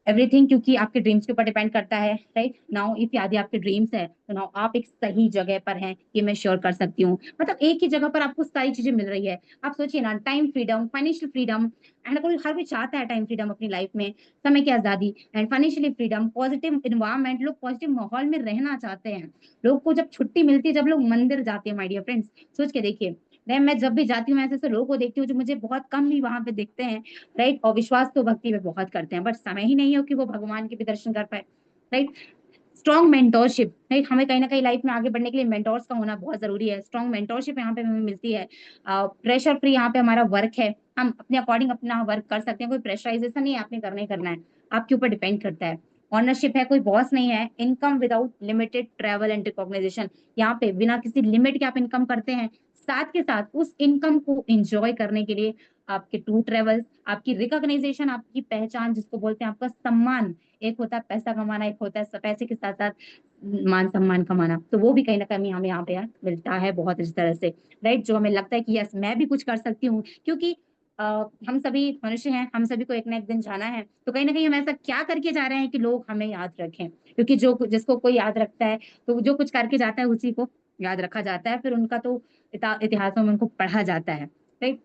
एवरीथिंग क्योंकि आपके ड्रीम्स के ऊपर डिपेंड करता है, राइट। नाउ इफ यदि आपके ड्रीम्स है तो नाउ आप एक सही जगह पर हैं, ये मैं श्योर कर सकती हूँ, मतलब एक ही जगह पर आपको सारी चीजें मिल रही है। आप सोचिए ना, time freedom, financial freedom, and कोई हर कोई चाहता है टाइम फ्रीडम अपनी लाइफ में, समय की आजादी and financially freedom, positive environment, लोग पॉजिटिव माहौल में रहना चाहते हैं। लोग को जब छुट्टी मिलती है, जब लोग मंदिर जाते हैं माय डियर फ्रेंड्स, सोच के देखिए, मैं जब भी जाती हूँ, मैं ऐसे ऐसे लोगों को देखती हूँ जो मुझे बहुत कम ही वहां पे दिखते हैं, राइट। और विश्वास तो भक्ति में बहुत करते हैं, बट समय ही नहीं हो कि वो भगवान के भी दर्शन कर पाए, राइट। स्ट्रॉन्ग मेंटोरशिप, राइट, हमें कहीं ना कहीं लाइफ में आगे बढ़ने के लिए मेंटोर्स का होना बहुत जरूरी है। स्ट्रॉन्ग मेंटोरशिप यहाँ पे हमें मिलती है, प्रेशर फ्री यहाँ पे हमारा वर्क है, हम अपने अकॉर्डिंग अपना वर्क कर सकते हैं, कोई प्रेशराइजेशन नहीं है आपने करना ही करना है, आपके ऊपर डिपेंड करता है। ऑनरशिप है, कोई बॉस नहीं है। Income without limited travel and recognization, यहाँ पे बिना किसी लिमिट के आप इनकम करते हैं, साथ के साथ उस इनकम को एंजॉय करने के लिए आपके टूर ट्रेवल्स, आपकी रिकॉग्नाइजेशन, आपकी पहचान जिसको बोलते हैं, आपका सम्मान, एक होता है पैसा कमाना, एक होता है पैसे के साथ साथ मान सम्मान कमाना, तो वो भी कहीं ना कहीं हमें यहाँ पे यार मिलता है बहुत अच्छी तरह से, राइट। जो हमें लगता है कि यस मैं भी कुछ कर सकती हूँ, क्योंकि हम सभी मनुष्य हैं, हम सभी को एक ना एक दिन जाना है, तो कहीं ना कहीं हम ऐसा क्या करके जा रहे हैं कि लोग हमें याद रखें, क्योंकि जो जिसको कोई याद रखता है तो जो कुछ करके जाता है उसी को याद रखा जाता है, फिर उनका तो इतिहासों में उनको पढ़ा जाता है, राइट।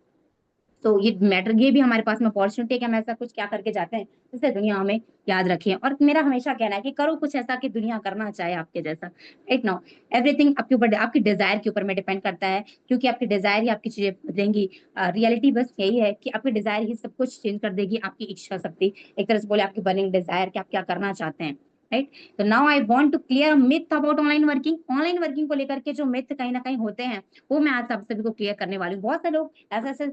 तो ये मैटर, ये भी हमारे पास में अपॉर्चुनिटी है कि हम ऐसा कुछ क्या करके जाते हैं जिससे दुनिया हमें याद रखे। और मेरा हमेशा कहना है कि करो कुछ ऐसा कि दुनिया करना चाहे आपके जैसा, राइट। नाउ एवरीथिंग आपके ऊपर, आपकी डिजायर के ऊपर में डिपेंड करता है, क्योंकि आपकी डिजायर ही आपकी चीजें बदलेंगी। रियलिटी बस यही है कि आपकी डिजायर ही सब कुछ चेंज कर देगी, आपकी इच्छा शक्ति, एक तरह से बोले आपकी बर्निंग डिजायर कि आप क्या करना चाहते हैं, राइट। तो now I want to clear myth about online working. Online working को लेकर के जो मिथ कहीं ना कहीं होते हैं, वो मैं आज आप सभी को क्लियर करने वाली हूँ। बहुत से लोग ऐसे ऐसे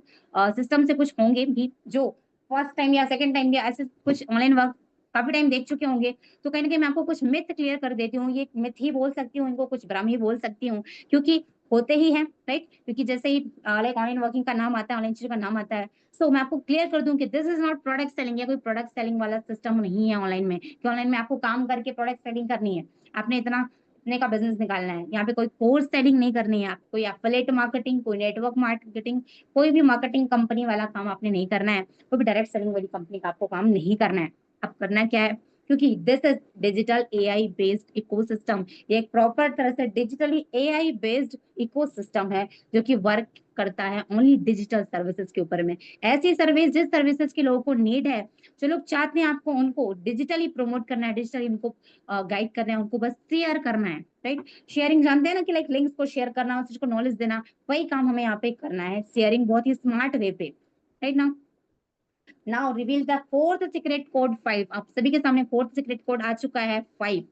सिस्टम से कुछ होंगे भी जो फर्स्ट टाइम या सेकंड टाइम या ऐसे कुछ ऑनलाइन वर्क काफी टाइम देख चुके होंगे। तो कहीं ना कहीं मैं आपको कुछ मिथ क्लियर कर देती हूँ, ये मिथ ही बोल सकती हूँ, इनको कुछ भ्रम ही बोल सकती हूँ, क्योंकि होते ही हैं, राइट। क्योंकि जैसे ही लाइक ऑनलाइन वर्किंग का नाम आता है, ऑनलाइन चीजों का नाम आता है, सो मैं आपको क्लियर कर दूं कि this is not product selling, या कोई प्रोडक्ट सेलिंग वाला सिस्टम नहीं है ऑनलाइन में, कि ऑनलाइन में आपको काम करके प्रोडक्ट सेलिंग करनी है, आपने इतने का बिजनेस निकालना है। यहाँ पे कोई कोर्स सेलिंग नहीं करनी है, आप कोई एफिलिएट मार्केटिंग, कोई नेटवर्क मार्केटिंग, कोई भी मार्केटिंग कंपनी वाला काम आपने नहीं करना है, कोई भी डायरेक्ट सेलिंग वाली कंपनी का आपको काम नहीं करना है। अब करना क्या है, क्योंकि this is digital AI based ecosystem, ये एक प्रॉपर तरह से डिजिटली एआई बेस्ड इकोसिस्टम है जो कि वर्क करता है ओनली डिजिटल सर्विसेज के ऊपर में। ऐसी सर्विस, जिस सर्विसेज के लोगों को नीड है, जो लोग चाहते हैं आपको उनको डिजिटली प्रमोट करना है, डिजिटली उनको गाइड करना है, उनको बस शेयर करना है, राइट। शेयरिंग जानते हैं ना, कि लाइक लिंक्स को शेयर करना, उस चीज को नॉलेज देना, वही काम हमें यहाँ पे करना है, शेयरिंग बहुत ही स्मार्ट वे पे, राइट ना। Now reveal the fourth secret code 5। आप सभी के सामने फोर्थ सीक्रेट कोड आ चुका है 5।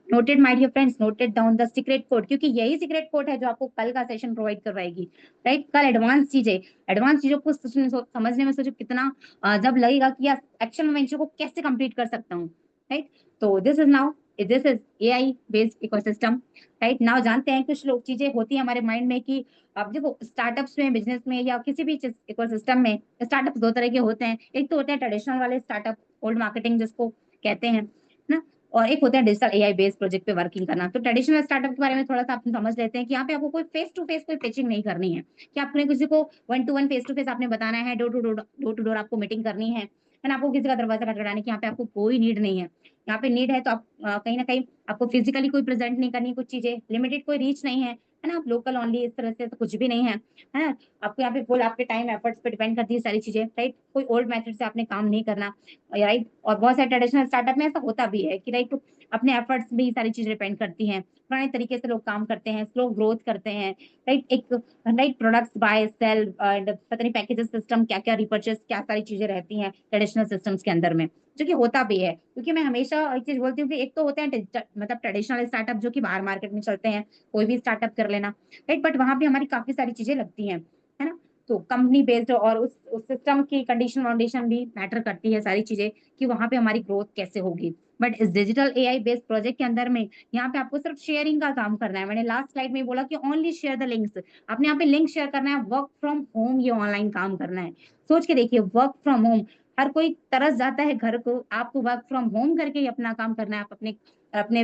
Noted my dear friends, noted down the secret code, क्योंकि यही सीक्रेट कोड है जो आपको कल का सेशन प्रोवाइड करवाएगी, राइट। कल एडवांस चीजों को समझने में सोचो कितना जब लगेगा कि यार एक्शन में चीजों को कैसे कंप्लीट कर सकता हूँ, राइट। तो this is AI based ecosystem, right. Now जानते हैं कुछ लोग चीजें होती है हमारे माइंड में कि अब देखो स्टार्टअप्स में, बिजनेस में, या किसी भी इकोसिस्टम में स्टार्टअप दो तरह के होते हैं। एक तो होते हैं ट्रेडिशनल वाले स्टार्टअप, ओल्ड मार्केटिंग जिसको कहते हैं ना, और एक होता है डिजिटल एआई बेस्ड प्रोजेक्ट पे वर्किंग करना। तो ट्रेडिशनल स्टार्टअप के बारे में थोड़ा सा आप समझ लेते हैं कि यहाँ पे आपको कोई फेस टू फेस कोई पिचिंग नहीं करनी है, कि आपने किसी को one to one face to face आपने बताना है, डोर टू डोर आपको मीटिंग करनी है ना, आपको किसी का दरवाजा खटखटाने की यहाँ पे आपको कोई नीड नहीं है। यहाँ पे नीड है तो आप कहीं ना कहीं आपको फिजिकली कोई प्रेजेंट नहीं करनी, कुछ चीजें लिमिटेड, कोई रीच नहीं है ना, आप लोकल ओनली, इस तरह से तो कुछ भी नहीं है ना। आपको यहाँ पे फुल आपके टाइम एफर्ट्स पे डिपेंड करती है सारी चीजें, राइट। कोई ओल्ड मेथड से आपने काम नहीं करना, राइट। और बहुत सारे ट्रेडिशनल स्टार्टअप में ऐसा होता भी है कि राइट, अपने एफर्ट्स भी सारी चीजें डिपेंड करती हैं, पुराने तरीके से लोग काम करते हैं, स्लो ग्रोथ करते हैं, राइट। एक right products buy sell and पता नहीं पैकेजेस सिस्टम, क्या क्या रिपर्चेस, क्या सारी चीजें रहती हैं ट्रेडिशनल सिस्टम्स के अंदर में, जो कि होता भी है। क्योंकि मैं हमेशा एक चीज बोलती हूँ कि एक तो होते हैं मतलब ट्रेडिशनल स्टार्टअप जो कि बाहर मार्केट में चलते हैं, कोई भी स्टार्टअप कर लेना, राइट। बट वहां पे हमारी काफी सारी चीजें लगती हैं, है ना। तो कंपनी बेस्ड और उस सिस्टम की कंडीशन वाउंडेशन भी मैटर करती है सारी चीजें, कि वहां पे हमारी ग्रोथ कैसे होगी। बट इस डिजिटल एआई बेस्ड प्रोजेक्ट के अंदर में यहाँ पे आपको सिर्फ शेयरिंग का काम करना है। मैंने लास्ट स्लाइड में बोला कि ओनली शेयर द लिंक्स, आपने यहाँ पे लिंक शेयर करना है, वर्क फ्रॉम होम ये ऑनलाइन काम करना है। सोच के देखिए, वर्क फ्रॉम होम, हर कोई तरस जाता है घर को, आपको वर्क फ्रॉम होम करके ही अपना काम करना है। आप अपने अपने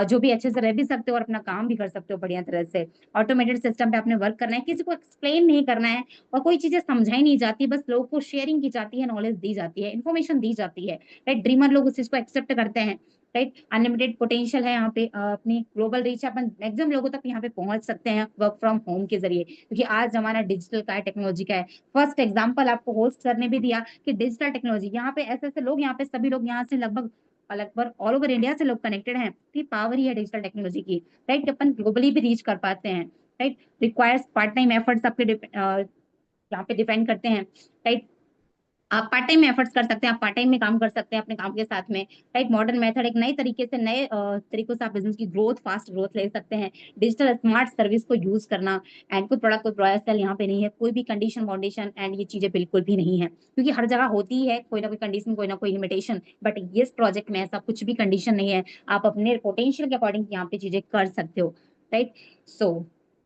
जो भी अच्छे से रह भी सकते हो और अपना काम भी कर सकते हो बढ़िया तरह से। ऑटोमेटेड सिस्टम पे आपने वर्क करना है, किसी को एक्सप्लेन नहीं करना है, और कोई चीजें समझाई नहीं जाती, बस लोगों को शेयरिंग की जाती है, नॉलेज दी जाती है, इन्फॉर्मेशन दी जाती है, राइट। ड्रीमर लोग उस चीज को एक्सेप्ट करते हैं, राइट। अनलिमिटेड पोटेंशियल है यहाँ पे, अपनी ग्लोबल रीच, अपन मैक्सिमम लोगों तक यहाँ पे पहुंच सकते हैं वर्क फ्रॉम होम के जरिए, क्योंकि आज जमाना डिजिटल का है, टेक्नोलॉजी का है। फर्स्ट एग्जांपल आपको होस्ट करने भी दिया कि डिजिटल टेक्नोलॉजी, यहाँ पे ऐसे ऐसे लोग, यहाँ पे सभी लोग यहाँ से लगभग लगभग ऑल ओवर इंडिया से लोग कनेक्टेड हैं, तो पावर ही है डिजिटल टेक्नोलॉजी की, राइट। अपन ग्लोबली भी रीच कर पाते हैं, right. Requires part time efforts आपके यहाँ पे डिपेंड करते हैं, राइट। आप पार्ट टाइम में एफर्ट्स कर सकते हैं, आप पार्ट टाइम में काम कर सकते हैं अपने काम के साथ में, राइट। मॉडर्न मेथड, एक नए तरीके से, नए तरीकों से आप बिजनेस की ग्रोथ, फास्ट ग्रोथ ले सकते हैं। डिजिटल स्मार्ट सर्विस को यूज करना, एंड कोई प्रोडक्ट, कोई प्रोसेस यहाँ पे नहीं है, कोई भी कंडीशन फाउंडेशन एंड ये चीजें बिल्कुल भी नहीं है, क्योंकि हर जगह होती है कोई ना कोई कंडीशन, कोई ना कोई लिमिटेशन, बट इस प्रोजेक्ट में ऐसा कुछ भी कंडीशन नहीं है। आप अपने पोटेंशियल के अकॉर्डिंग यहाँ पे चीजें कर सकते हो, राइट। सो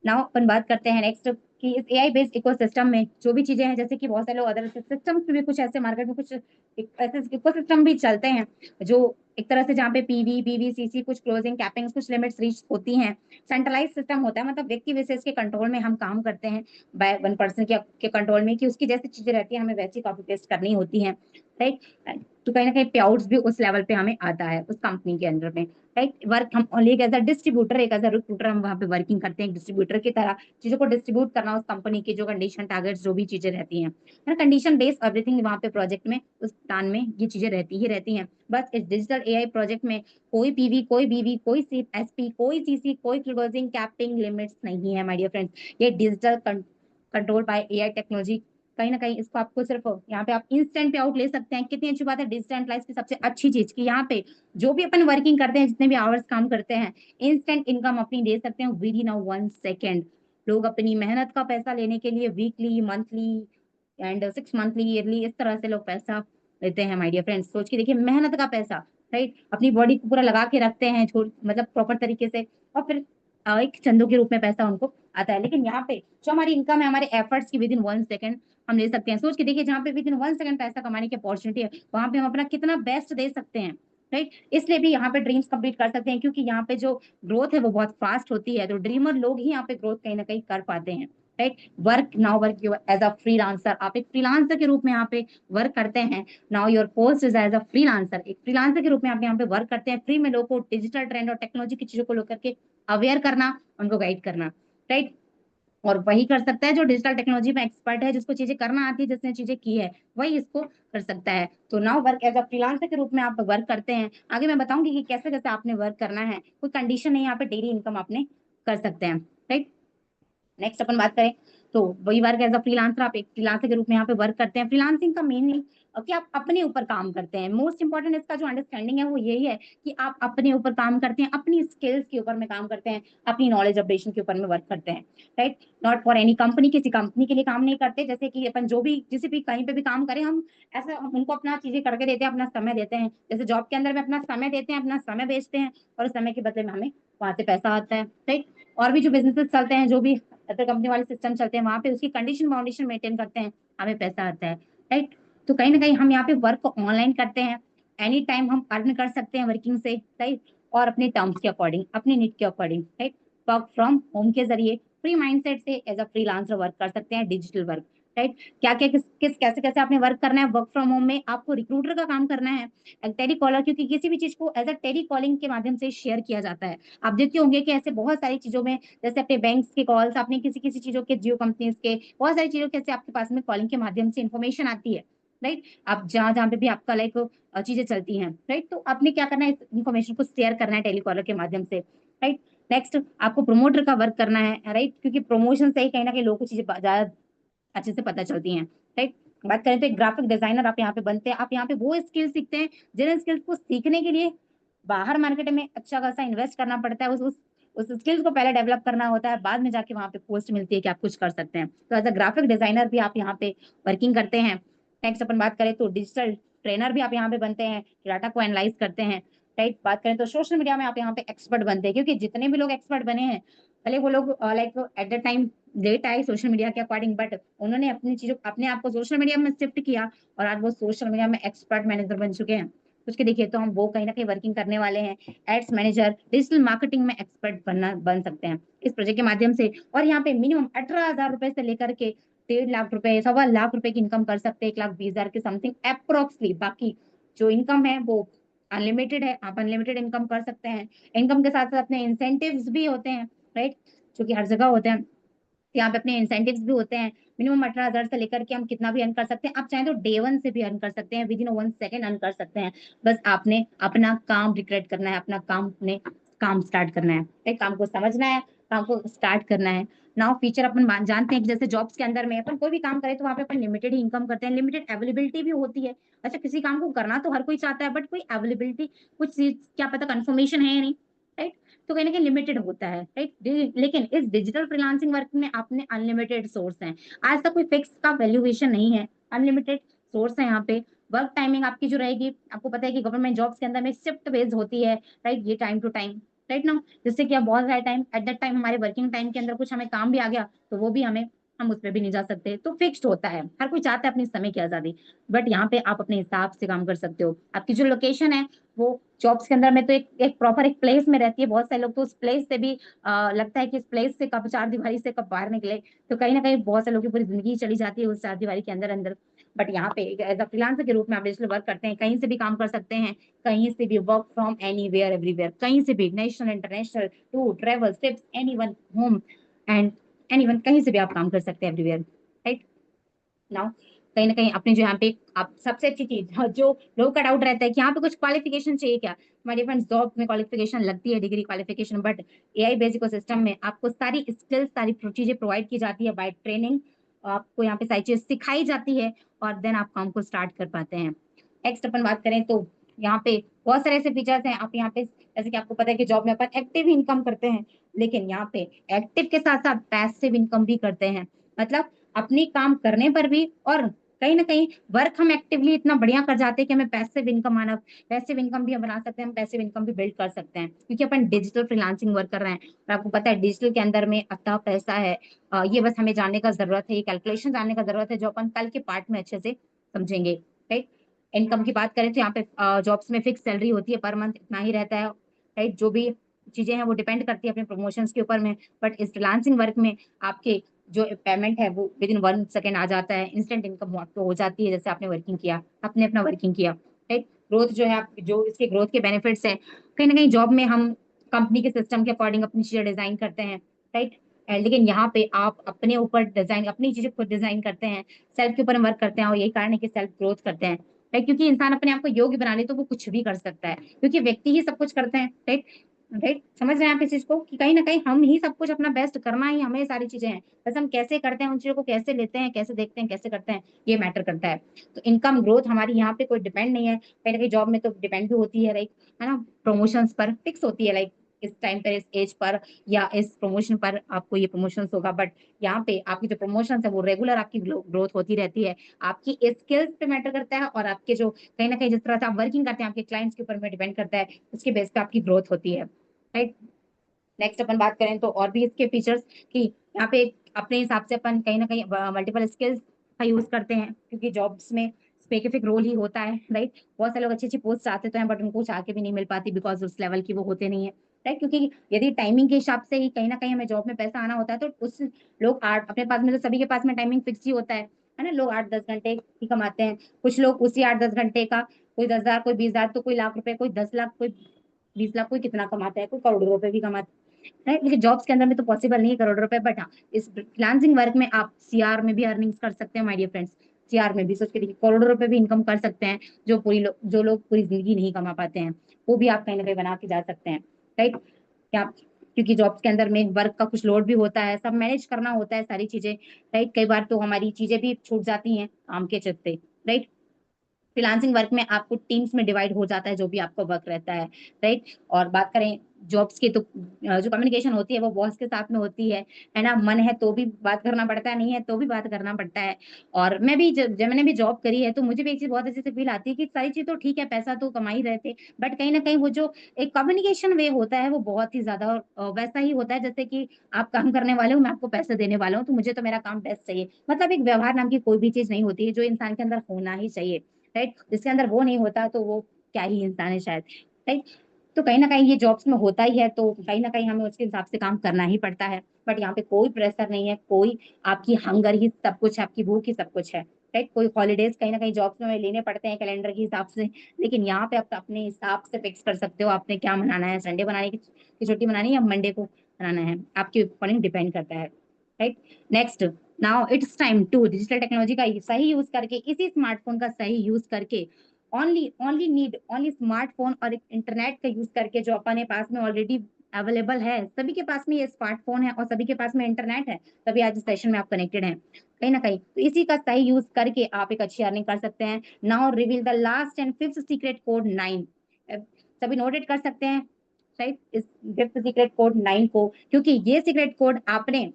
नाउ अपन बात करते हैं नेक्स्ट, कि इस एआई बेस्ड इकोसिस्टम में जो भी चीजें हैं, जैसे कि बहुत सारे लोग अदर सिस्टम्स में भी कुछ ऐसे मार्केट में कुछ ऐसे इकोसिस्टम भी चलते हैं जो एक तरह से जहाँ पे पीवी, पीवीसीसी, कुछ क्लोजिंग, कैपिंग्स, कुछ लिमिट्स रीच होती हैं। सेंट्रलाइज सिस्टम होता है, मतलब व्यक्ति विशेष के कंट्रोल में हम काम करते हैं, बाय वन पर्सन के कंट्रोल में, कि उसकी जैसी चीजें रहती है हमें वैसी कॉपी पेस्ट करनी होती है, राइट। तो कहीं ना कहीं पे आउट्स भी उस लेवल पे हमें आता है उस कंपनी के अंदर में, राइट। वर्क हम ओनली एज अ डिस्ट्रीब्यूटर, एक एज अ रिक्रूटर हम वहाँ पे वर्किंग करते हैं डिस्ट्रीब्यूटर की तरह, चीजों को डिस्ट्रीब्यूट करना उस कंपनी की जो कंडीशन, टारगेट्स, जो भी चीजें रहती हैं, कंडीशन बेस्ड एवरीथिंग वहाँ पे प्रोजेक्ट में, उस प्लान में ये चीजें रहती ही रहती हैं। बस इस डिजिटल एआई प्रोजेक्ट में कोई पीवी, कोई बीवी, कोई एसपी, कोई सीसी, कोई क्लोजिंग, कैपिंग, लिमिट्स नहीं है माय डियर फ्रेंड्स। ये digital control by AI technology, कहीं ना कहीं इसको आपको सिर्फ यहाँ पे आप इंस्टेंट पे आउट ले सकते हैं। कितनी अच्छी बात है डिजिटलाइज की सबसे अच्छी चीज की, यहाँ पे जो भी अपन वर्किंग करते हैं, जितने भी आवर्स काम करते हैं, इंस्टेंट इनकम अपनी दे सकते हैं विद इन 1 सेकेंड। लोग अपनी मेहनत का पैसा लेने के लिए weekly, monthly and 6 monthly, yearly, इस तरह से लोग पैसा लेते हैं माय डियर फ्रेंड्स। सोच के देखिए, मेहनत का पैसा, राइट, अपनी बॉडी को पूरा लगा के रखते हैं, मतलब प्रॉपर तरीके से, और फिर एक चंदों के रूप में पैसा उनको आता है। लेकिन यहाँ पे जो हमारी इनकम है हमारे एफर्ट्स की, विद इन 1 सेकेंड हम ले सकते हैं। सोच के देखिए, जहाँ पे विद इन 1 सेकेंड पैसा कमाने की अपॉर्चुनिटी है, वहां पे हम अपना कितना बेस्ट दे सकते हैं, राइट। इसलिए भी यहाँ पे ड्रीम्स कंप्लीट कर सकते हैं, क्योंकि यहाँ पे जो ग्रोथ है वो बहुत फास्ट होती है, तो ड्रीमर लोग ही यहाँ पे ग्रोथ कहीं ना कहीं कर पाते हैं, right. Work now, work you as a freelancer, आप एक फ्रीलांसर के रूप में यहाँ पे वर्क करते हैं। Now your post is as a freelancer, एक फ्रीलांसर के रूप में आप यहाँ पे वर्क करते हैं, फ्री में लोगों को डिजिटल ट्रेंड और टेक्नोलॉजी की चीजों को लेकर के अवेयर करना, उनको गाइड करना, राइट। और वही कर सकता है जो डिजिटल टेक्नोलॉजी में एक्सपर्ट है, जिसको चीजें करना आती है, जिसने चीजें की है, वही इसको कर सकता है। तो now work as a freelancer के रूप में आप वर्क करते हैं। आगे मैं बताऊंगी कि कैसे कैसे आपने वर्क करना है, कोई कंडीशन नहीं, यहाँ पे डेली इनकम आपने कर सकते हैं, राइट। नेक्स्ट अपन बात करें तो वही वर्क एज अ फ्रीलांसर, आप एक फ्रीलांसर के रूप में यहाँ पे वर्क करते हैं। फ्रीलांसिंग का मीनिंग कि आप अपने ऊपर काम करते हैं। मोस्ट इंपॉर्टेंट इसका जो अंडरस्टैंडिंग है वो यही है कि आप अपने ऊपर काम करते हैं, अपनी स्किल्स के ऊपर में काम करते हैं, अपनी नॉलेज अपडेशन के ऊपर में वर्क करते हैं, right. Not for any company, किसी कंपनी के लिए काम नहीं करते। जैसे कि अपन जो भी किसी भी कहीं पे भी काम करें, हम ऐसा हम उनको अपना चीजें करके देते हैं, अपना समय देते हैं। जैसे जॉब के अंदर में अपना समय देते हैं, अपना समय बेचते हैं, और उस समय के बदले में हमें वहां से पैसा आता है, राइट। और भी जो बिजनेसेस चलते हैं, जो भी अदर कंपनी वाले सिस्टम चलते हैं, वहां पे उसकी कंडीशन फाउंडेशन मेंटेन करते हैं, हमें पैसा आता है, राइट। तो कहीं ना कहीं हम यहाँ पे वर्क को ऑनलाइन करते हैं, एनी टाइम हम अर्न कर सकते हैं वर्किंग से, राइट। और अपने टर्म्स के अकॉर्डिंग, अपनी नीड के according, right. Work from home के जरिए फ्री माइंडसेट से एज अ फ्रीलांसर वर्क कर सकते हैं, डिजिटल वर्क, राइट। क्या क्या किस कैसे कैसे आपने वर्क करना है वर्क फ्रॉम होम में, आपको रिक्रूटर का काम करना है, टेली कॉलर, क्योंकि किसी भी चीज को एज अ टेली कॉलिंग के माध्यम से शेयर किया जाता है। आप देखते होंगे कि ऐसे बहुत सारी चीजों में, जैसे अपने बैंक के कॉल्स, आपने किसी किसी चीजों के, जियो कंपनीज के बहुत सारी चीजों के, आपके पास में कॉलिंग के माध्यम से इन्फॉर्मेशन आती है, राइट। आप जहां जहां पे भी आपका लाइक चीजें चलती हैं, राइट। तो आपने क्या करना है, इस इन्फॉर्मेशन को शेयर करना है टेलीकॉलर के माध्यम से, राइट। नेक्स्ट, आपको प्रमोटर का वर्क करना है, राइट, क्योंकि प्रमोशन से ही कहीं ना कहीं लोगों को चीजें ज्यादा अच्छे से पता चलती हैं, राइट। बात करें तो एक ग्राफिक डिजाइनर आप यहाँ पे बनते हैं। आप यहाँ पे वो स्किल सीखते हैं जिन स्किल्स को सीखने के लिए बाहर मार्केट में अच्छा खासा इन्वेस्ट करना पड़ता है। उस स्किल्स को पहले डेवलप करना होता है, बाद में जाके वहां पे पोस्ट मिलती है कि आप कुछ कर सकते हैं। तो एज अ ग्राफिक डिजाइनर भी आप यहाँ पे वर्किंग करते हैं। नेक्स्ट अपन बात करें तो डिजिटल ट्रेनर भी आप यहाँ पे बनते हैं, डाटा को एनालाइज करते हैं, राइट। बात करें तो सोशल मीडिया में आप यहाँ पे एक्सपर्ट बनते हैं, क्योंकि जितने भी लोग एक्सपर्ट बने हैं, भले वो लोग like at the time late आए सोशल मीडिया के अकॉर्डिंग, बट उन्होंने अपनी चीजों, अपने आप को सोशल मीडिया में शिफ्ट किया, और आज वो सोशल मीडिया में एक्सपर्ट मैनेजर बन चुके हैं। कुछ के देखिए तो हम वो कहीं ना कहीं वर्किंग करने वाले हैं, एड्स मैनेजर, डिजिटल मार्केटिंग में एक्सपर्ट बन सकते हैं इस प्रोजेक्ट के माध्यम से। और यहाँ पे मिनिमम 18,000 रुपए से लेकर के 1.5 लाख रुपए, 1.25 लाख रुपए की इनकम कर सकते हैं, 1,20,000 के समथिंग अप्रोक्सली। बाकी जो इनकम है वो अनलिमिटेड है, आप अनलिमिटेड इनकम कर सकते हैं। इनकम के साथ साथ अपने इंसेंटिव्स भी होते हैं, राइट, जो कि हर जगह होते हैं। यहाँ पे अपने इंसेंटिव्स भी होते हैं। मिनिमम 18,000 से लेकर के हम कितना भी अर्न कर सकते हैं। आप चाहें तो डे वन से भी अर्न कर सकते हैं, विद इन 1 सेकेंड अर्न कर सकते हैं। बस आपने अपना काम रिक्रिएट करना है, अपना काम, अपने काम स्टार्ट करना है, एक काम को समझना है, काम को स्टार्ट करना है। नाउ फीचर अपन जानते हैं कि जैसे जॉब्स के अंदर में अपन कोई भी काम करें तो वहाँ पे अपन लिमिटेड ही इनकम करते हैं, लिमिटेड अवेलेबिलिटी भी होती है। अच्छा, किसी काम को करना तो हर कोई चाहता है, बट कोई अवेलेबिलिटी, कुछ चीज क्या पता कंफर्मेशन है या नहीं, राइट। तो कहीं ना कहीं लिमिटेड होता है, राइट। लेकिन इस डिजिटल फ्रीलांसिंग वर्क में आपने अनलिमिटेड सोर्स है। आज तक कोई फिक्स का वैल्यूएशन नहीं है, अनलिमिटेड सोर्स है यहाँ पे। वर्क टाइमिंग आपकी जो रहेगी, आपको पता है कि गवर्नमेंट जॉब्स के अंदर में शिफ्ट बेस्ड होती है, राइट, ये टाइम टू टाइम, राइट ना। जिससे कि अब बहुत सारे टाइम एट दैट टाइम हमारे वर्किंग टाइम के अंदर कुछ हमें काम भी आ गया तो वो भी हमें हम उस पर भी नहीं जा सकते, तो फिक्स्ड होता है। हर कोई चाहता है अपने समय की आजादी, बट यहाँ पे आप अपने हिसाब से काम कर सकते हो। आपकी जो लोकेशन है वो जॉब्स के अंदर में तो एक प्रॉपर एक प्लेस में रहती है। बहुत सारे लोग तो उस प्लेस से भी लगता है कि इस प्लेस से कब चार दीवारी से कब बाहर निकले, तो कहीं ना कहीं बहुत सारे लोगों की पूरी जिंदगी चली जाती है उस चार दीवारी के अंदर अंदर। बट यहाँ पे एज अ फ्रीलांसर के रूप में आप डिजिटल वर्क करते हैं, कहीं से भी काम कर सकते हैं, कहीं से भी, वर्क फ्रॉम एनीवेयर एवरीवेयर, कहीं से भी, national international, to travel trips, anyone home and anyone, कहीं से भी आप काम कर सकते हैं एवरीवेयर, राइट। नाउ कहीं ना कहीं अपने जो यहाँ पे आप सबसे अच्छी चीज, जो लोगों का डाउट रहता है कि यहाँ पे कुछ क्वालिफिकेशन चाहिए क्या, हमारे फ्रेंड्स जॉब में क्वालिफिकेशन लगती है, degree qualification, but AI based ecosystem में आपको सारी स्किल्स, सारी चीजें प्रोवाइड की जाती है बाय ट्रेनिंग। आपको यहाँ पे सारी चीज सिखाई जाती है और देन आप काम को स्टार्ट कर पाते हैं। नेक्स्ट अपन बात करें तो यहाँ पे बहुत सारे ऐसे फीचर्स हैं। आप यहाँ पे जैसे कि आपको पता है कि जॉब में अपन एक्टिव इनकम करते हैं, लेकिन यहाँ पे एक्टिव के साथ साथ पैसिव इनकम भी करते हैं। मतलब अपनी काम करने पर भी, और कहीं ना कहीं वर्क हम एक्टिवली इतना बढ़िया कर जाते हैं कि हमें पैसिव इनकम आना, पैसिव इनकम भी हम बना सकते हैं, हम पैसिव इनकम भी बिल्ड कर सकते हैं, क्योंकि अपन डिजिटल फ्रीलांसिंग वर्क कर रहे हैं। और आपको पता है डिजिटल के अंदर में अतः पैसा है। ये बस हमें जानने का जरूरत है, ये कैलकुलेशन जानने का जरूरत है, जो अपन कल के पार्ट में अच्छे से समझेंगे, राइट। इनकम की बात करें तो यहाँ पे जॉब्स में फिक्स सैलरी होती है, पर मंथ इतना ही रहता है, राइट। जो भी चीजें हैं वो डिपेंड करती है अपने प्रमोशंस के ऊपर में। बट इस फ्रीलांसिंग वर्क में आपके जो पेमेंट है वो विद इन 1 सेकेंड आ जाता है, इंस्टेंट इनकम आपको हो जाती है, जैसे आपने वर्किंग किया, आपने अपना वर्किंग किया, राइट। ग्रोथ जो है जो इसके ग्रोथ के बेनिफिट्स हैं, कहीं ना कहीं जॉब में हम कंपनी के सिस्टम के अकॉर्डिंग अपनी चीजें डिजाइन करते हैं, राइट। लेकिन यहाँ पे आप अपने ऊपर डिजाइन, अपनी चीजें खुद डिजाइन करते हैं, सेल्फ के ऊपर हम वर्क करते हैं, और यही कारण है कि सेल्फ ग्रोथ करते हैं, राइट। क्योंकि इंसान अपने आप को योग्य बना ले तो वो कुछ भी कर सकता है, क्योंकि व्यक्ति ही सब कुछ करते हैं, राइट। राइट, समझ रहे हैं आप इस चीज को कि कहीं ना कहीं हम ही सब कुछ, अपना बेस्ट करना ही हमें सारी चीजें हैं, बस हम कैसे करते हैं, उन चीजों को कैसे लेते हैं, कैसे देखते हैं, कैसे करते हैं, ये मैटर करता है। तो इनकम ग्रोथ हमारी यहाँ पे कोई डिपेंड नहीं है, कहीं ना कहीं जॉब में तो डिपेंड भी होती है, लाइक, है ना, प्रमोशंस पर फिक्स होती है, लाइक इस टाइम पर, इस एज पर, या इस प्रमोशन पर आपको ये प्रमोशन होगा। बट यहाँ पे आपकी जो प्रमोशन है वो रेगुलर आपकी ग्रोथ होती रहती है, आपकी स्किल्स पे मैटर करता है, और आपके जो कहीं ना कहीं जिस तरह से आप वर्किंग करते हैं आपके क्लाइंट्स के ऊपर में डिपेंड करता है, उसके बेस पे आपकी ग्रोथ होती है, राइट। नेक्स्ट अपन बात करें तो और भी इसके फीचर्स, कि यहाँ पे अपने हिसाब से अपन कहीं ना कहीं मल्टीपल स्किल्स का यूज करते हैं, क्योंकि जॉब्स में स्पेसिफिक रोल ही होता है, राइट। बहुत सारे लोग अच्छी अच्छी पोस्ट चाहते तो हैं, बट उनको चाह के भी नहीं मिल पाती, बिकॉज उस लेवल की वो होते नहीं है, राइट। क्योंकि यदि टाइमिंग के हिसाब से ही कहीं ना कहीं हमें जॉब में पैसा आना होता है, तो उस लोग आठ अपने पास में, तो सभी के पास में टाइमिंग फिक्स ही होता है ना। लोग 8-10 घंटे ही कमाते हैं, कुछ लोग उसी 8-10 घंटे का, कोई 10,000, कोई 20,000, तो कोई लाख रुपए, कोई 10 लाख, कोई 20 लाख, कोई कितना कमाता है, कोई करोड़ों रुपए भी कमाता है, लेकिन जॉब्स के अंदर में तो पॉसिबल नहीं है करोड़ों रुपए। बट हाँ, इस फ्रीलांसिंग वर्क में आप सीआर में भी अर्निंग्स कर सकते हैं माय डियर फ्रेंड्स। सीआर में भी सोच के देखिए, करोड़ों रुपए भी इनकम कर सकते हैं, जो लोग पूरी जिंदगी नहीं कमा पाते हैं, वो भी आप कहीं ना कहीं बना के जा सकते हैं, राइट। क्या, क्योंकि जॉब्स के अंदर में वर्क का कुछ लोड भी होता है, सब मैनेज करना होता है सारी चीजें, राइट। कई बार तो हमारी चीजें भी छूट जाती हैं काम के चलते, राइट। फ्रीलांसिंग वर्क में आपको टीम्स में डिवाइड हो जाता है जो भी आपका वर्क रहता है, राइट। और बात करें जॉब्स की तो जो कम्युनिकेशन होती है वो बॉस के साथ में होती है ना। मन है तो भी बात करना पड़ता है, नहीं है तो भी बात करना पड़ता है। और मैं भी जब मैंने भी जॉब करी है, तो मुझे भी एक चीज बहुत अच्छे से फील आती है कि सारी चीज तो ठीक है, पैसा तो कमा ही रहे थे, बट कहीं ना कहीं वो जो एक कम्युनिकेशन वे होता है वो बहुत ही ज्यादा वैसा ही होता है, जैसे कि आप काम करने वाले हो, मैं आपको पैसे देने वाला हूँ, तो मुझे तो मेरा काम बेस्ट चाहिए। मतलब एक व्यवहार नाम की कोई भी चीज नहीं होती है जो इंसान के अंदर होना ही चाहिए, राइट। जिसके अंदर वो नहीं होता तो वो क्या ही इंसान है शायद, राइट। तो कहीं ना कहीं ये जॉब्स में होता ही है, तो कहीं ना कहीं हमें उसके हिसाब से काम करना ही पड़ता है। बट यहाँ पे कोई प्रेशर नहीं है, कोई आपकी हंगर ही सब कुछ है, आपकी भूख ही सब कुछ है, राइट। कोई हॉलीडेज कहीं ना कहीं जॉब्स में लेने पड़ते हैं कैलेंडर के हिसाब से, लेकिन यहाँ पे आप अपने हिसाब से फिक्स कर सकते हो आपने क्या मनाना है, संडे बनाने की छुट्टी मनानी है या मंडे को मनाना है, आपके ऊपर डिपेंड करता है, right. Next, now it's time to digital technology का सही यूज करके, इसी स्मार्टफोन का सही यूज करके, ओनली स्मार्टफोन और इंटरनेट का यूज करके, जो अपने पास में ऑलरेडी अवेलेबल है, सभी के पास में ये स्मार्टफोन है और सभी के पास में इंटरनेट है, तभी आज इस सेशन में आप कनेक्टेड हैं कहीं ना कहीं, तो इसी का सही यूज करके आप एक अच्छी अर्निंग कर सकते हैं। Now reveal the last and fifth secret code 9, सभी नोटेड कर सकते हैं, राइट, इस फिफ्थ सीक्रेट कोड 9 को, क्योंकि ये सीक्रेट कोड आपने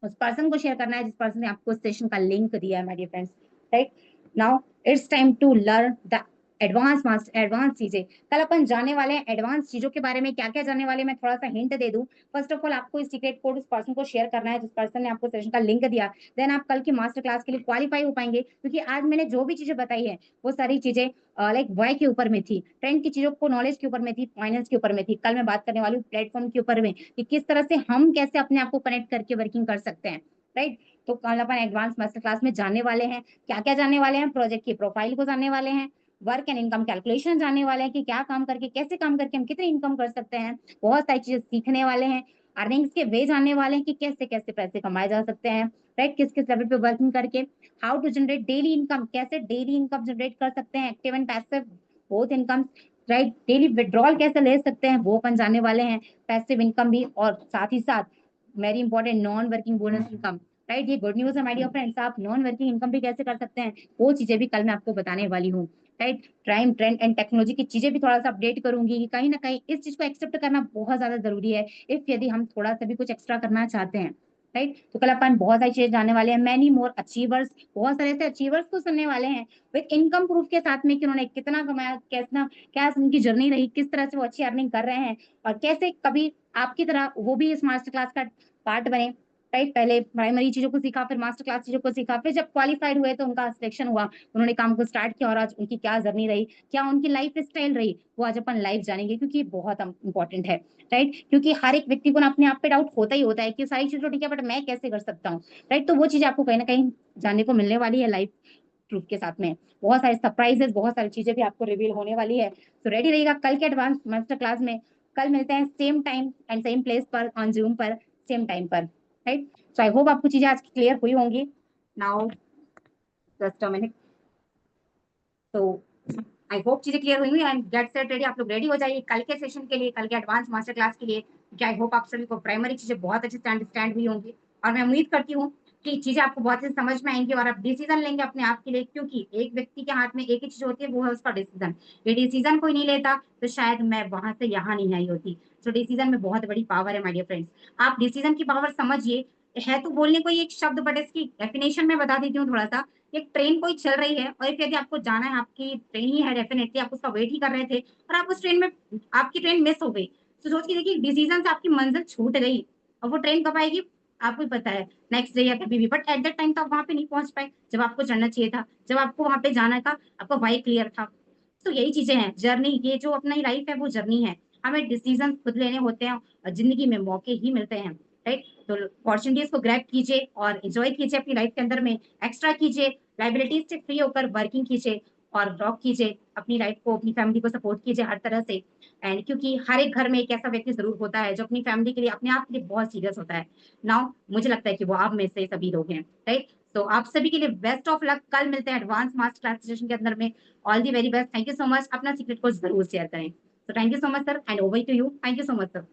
उस पर्सन को शेयर करना है जिस पर्सन ने आपको सेशन का लिंक दिया है my dear friends, right. Now it's time to learn the advance चीजें कल अपन जाने वाले हैं। एडवांस चीजों के बारे में क्या क्या जानने वाले हैं, मैं थोड़ा सा हिंट दे दूं। फर्स्ट ऑफ ऑल आपको इस सीक्रेट कोड उस पर्सन को शेयर करना है जिस पर्सन ने आपको सेशन का लिंक दिया। देन आप कल की मास्टर क्लास के लिए क्वालिफाई हो पाएंगे, क्योंकि आज मैंने जो भी चीजें बताई है वो सारी चीजें लाइक वाई के ऊपर में थी, ट्रेंड की चीजों को नॉलेज के ऊपर में थी, फाइनेंस के ऊपर में थी। कल मैं बात करने वाली हूँ प्लेटफॉर्म के ऊपर में कि किस तरह से हम कैसे अपने आप को कनेक्ट करके वर्किंग कर सकते हैं, राइट। तो कल अपन एडवांस मास्टर क्लास में जानने वाले हैं, क्या क्या जानने वाले हैं, प्रोजेक्ट की प्रोफाइल को जानने वाले हैं, वर्क एंड इनकम कैलकुलेशन जानने वाले हैं कि क्या काम करके कैसे काम करके हम कितने इनकम कर सकते हैं। बहुत सारी चीजें सीखने वाले हैं। अर्निंग्स के वे जानने वाले हैं कि कैसे कैसे पैसे कमाए जा सकते हैं, राइट, किस किस लेवल पे वर्किंग करके। How to generate daily income, कैसे डेली इनकम जनरेट कर सकते हैं, active and passive both income, right. Daily withdrawal कैसे ले सकते हैं वो अपन जानने वाले हैं, पैसिव इनकम भी, और साथ ही साथ very important non working bonus income, right. ये गुड न्यूज है माय डियर फ्रेंड्स। आप नॉन वर्किंग इनकम भी कैसे कर सकते हैं वो चीजें भी कल मैं आपको बताने वाली हूँ, right. Time trend and technology की चीजें भी थोड़ा सा अपडेट करूंगी कि कहीं ना कहीं इस चीज को एक्सेप्ट करना बहुत ज्यादा जरूरी है इफ यदि हम थोड़ा सा भी कुछ एक्स्ट्रा करना चाहते हैं, राइट। तो कल अपन बहुत सारी चीजें जानने वाले हैं। मैनी मोर अचीवर्स, बहुत सारे ऐसे अचीवर्स को सुनने वाले हैं विद इनकम प्रूफ के साथ में कि उन्होंने कितना कमाया, कैसा क्या उनकी जर्नी रही, किस तरह से वो अच्छी अर्निंग कर रहे हैं, और कैसे कभी आपकी तरह वो भी इस मास्टर क्लास का पार्ट बने, राइट। पहले प्राइमरी चीजों को सीखा, फिर मास्टर क्लास चीजों को सीखा, फिर जब क्वालिफाइड हुए तो उनका सिलेक्शन हुआ, उन्होंने काम को स्टार्ट किया, और आज उनकी क्या जर्नी रही, क्या उनकी लाइफ स्टाइल रही, वो आज अपन लाइफ जानेंगे, क्योंकि बहुत इंपॉर्टेंट है, राइट। क्योंकि हर एक व्यक्ति को ना अपने आप पे डाउट होता ही होता है कि सारी चीजें तो ठीक है बट मैं कैसे कर सकता हूँ, राइट। तो वो चीजें आपको कहीं ना कहीं जानने को मिलने वाली है लाइफ प्रूफ के साथ में। बहुत सारे सरप्राइजेस, बहुत सारी चीजें भी आपको रिवील होने वाली है। तो रेडी रहिएगा कल के एडवांस मास्टर क्लास में। कल मिलते हैं same time and same place पर ऑन जूम पर, सेम टाइम पर, राइट। सो आई होप आपको चीजें आज क्लियर हुई होंगी। Now just a minute. तो आई होप चीजें क्लियर हुई एंड गेट सेट रेडी। आप लोग रेडी हो जाइए कल के सेशन के लिए, कल के एडवांस मास्टर क्लास के लिए, क्योंकि आई होप आप सभी को प्राइमरी चीजें बहुत अच्छे से अंडरस्टैंड हुई होंगी, और मैं उम्मीद करती हूँ कि चीजें आपको बहुत अच्छे समझ में आएंगी और आप डिसीजन लेंगे अपने आप के लिए, क्योंकि एक व्यक्ति के हाथ में एक ही चीज होती है, वो है उसका डिसीजन। ये डिसीजन कोई नहीं लेता तो शायद मैं वहां से यहाँ नहीं आई होती। तो डिसीजन में बहुत बड़ी पावर है माय डियर फ्रेंड्स। आप डिसीजन की पावर समझिए। है तो बोलने को एक शब्द, बट इसकी डेफिनेशन में बता देती हूँ थोड़ा सा। एक ट्रेन कोई चल रही है और एक यदि आपको जाना है, आपकी ट्रेन ही है, डेफिनेटली आप उसका वेट ही कर रहे थे और आप उस ट्रेन में, आपकी ट्रेन मिस हो गई, तो सोच के देखिए डिसीजन से आपकी मंजिल छूट गई। और वो ट्रेन कब आएगी आपको ही पता है, नेक्स्ट डे या कभी भी, बट एट दैट टाइम तो आप वहां पे नहीं पहुंच पाए जब आपको चढ़ना चाहिए था, जब आपको वहां पे जाना था, आपका वाई क्लियर था। तो यही चीजें हैं जर्नी, ये जो अपना लाइफ है वो जर्नी है। हमें डिसीजन खुद लेने होते हैं और जिंदगी में मौके ही मिलते हैं, राइट। तो अपॉर्चुनिटीज को ग्रैब कीजिए और एंजॉय कीजिए अपनी लाइफ के अंदर में, एक्स्ट्रा कीजिए, लाइबिलिटीज से फ्री होकर वर्किंग कीजिए और रॉक कीजिए अपनी लाइफ को, अपनी फैमिली को सपोर्ट कीजिए हर तरह से। एंड क्योंकि हर एक घर में एक ऐसा व्यक्ति जरूर होता है जो अपनी फैमिली के लिए, अपने आप के लिए बहुत सीरियस होता है। नाउ मुझे लगता है कि वो आप में से सभी लोग हैं, राइट। तो आप सभी के लिए बेस्ट ऑफ लक। कल मिलते हैं एडवांस मास्टर क्लास सेशन के अंदर में। All the very best. Thank you so much. अपना सीक्रेट कोड जरूर शेयर करें। तो thank you so much sir and over to you. Thank you so much sir.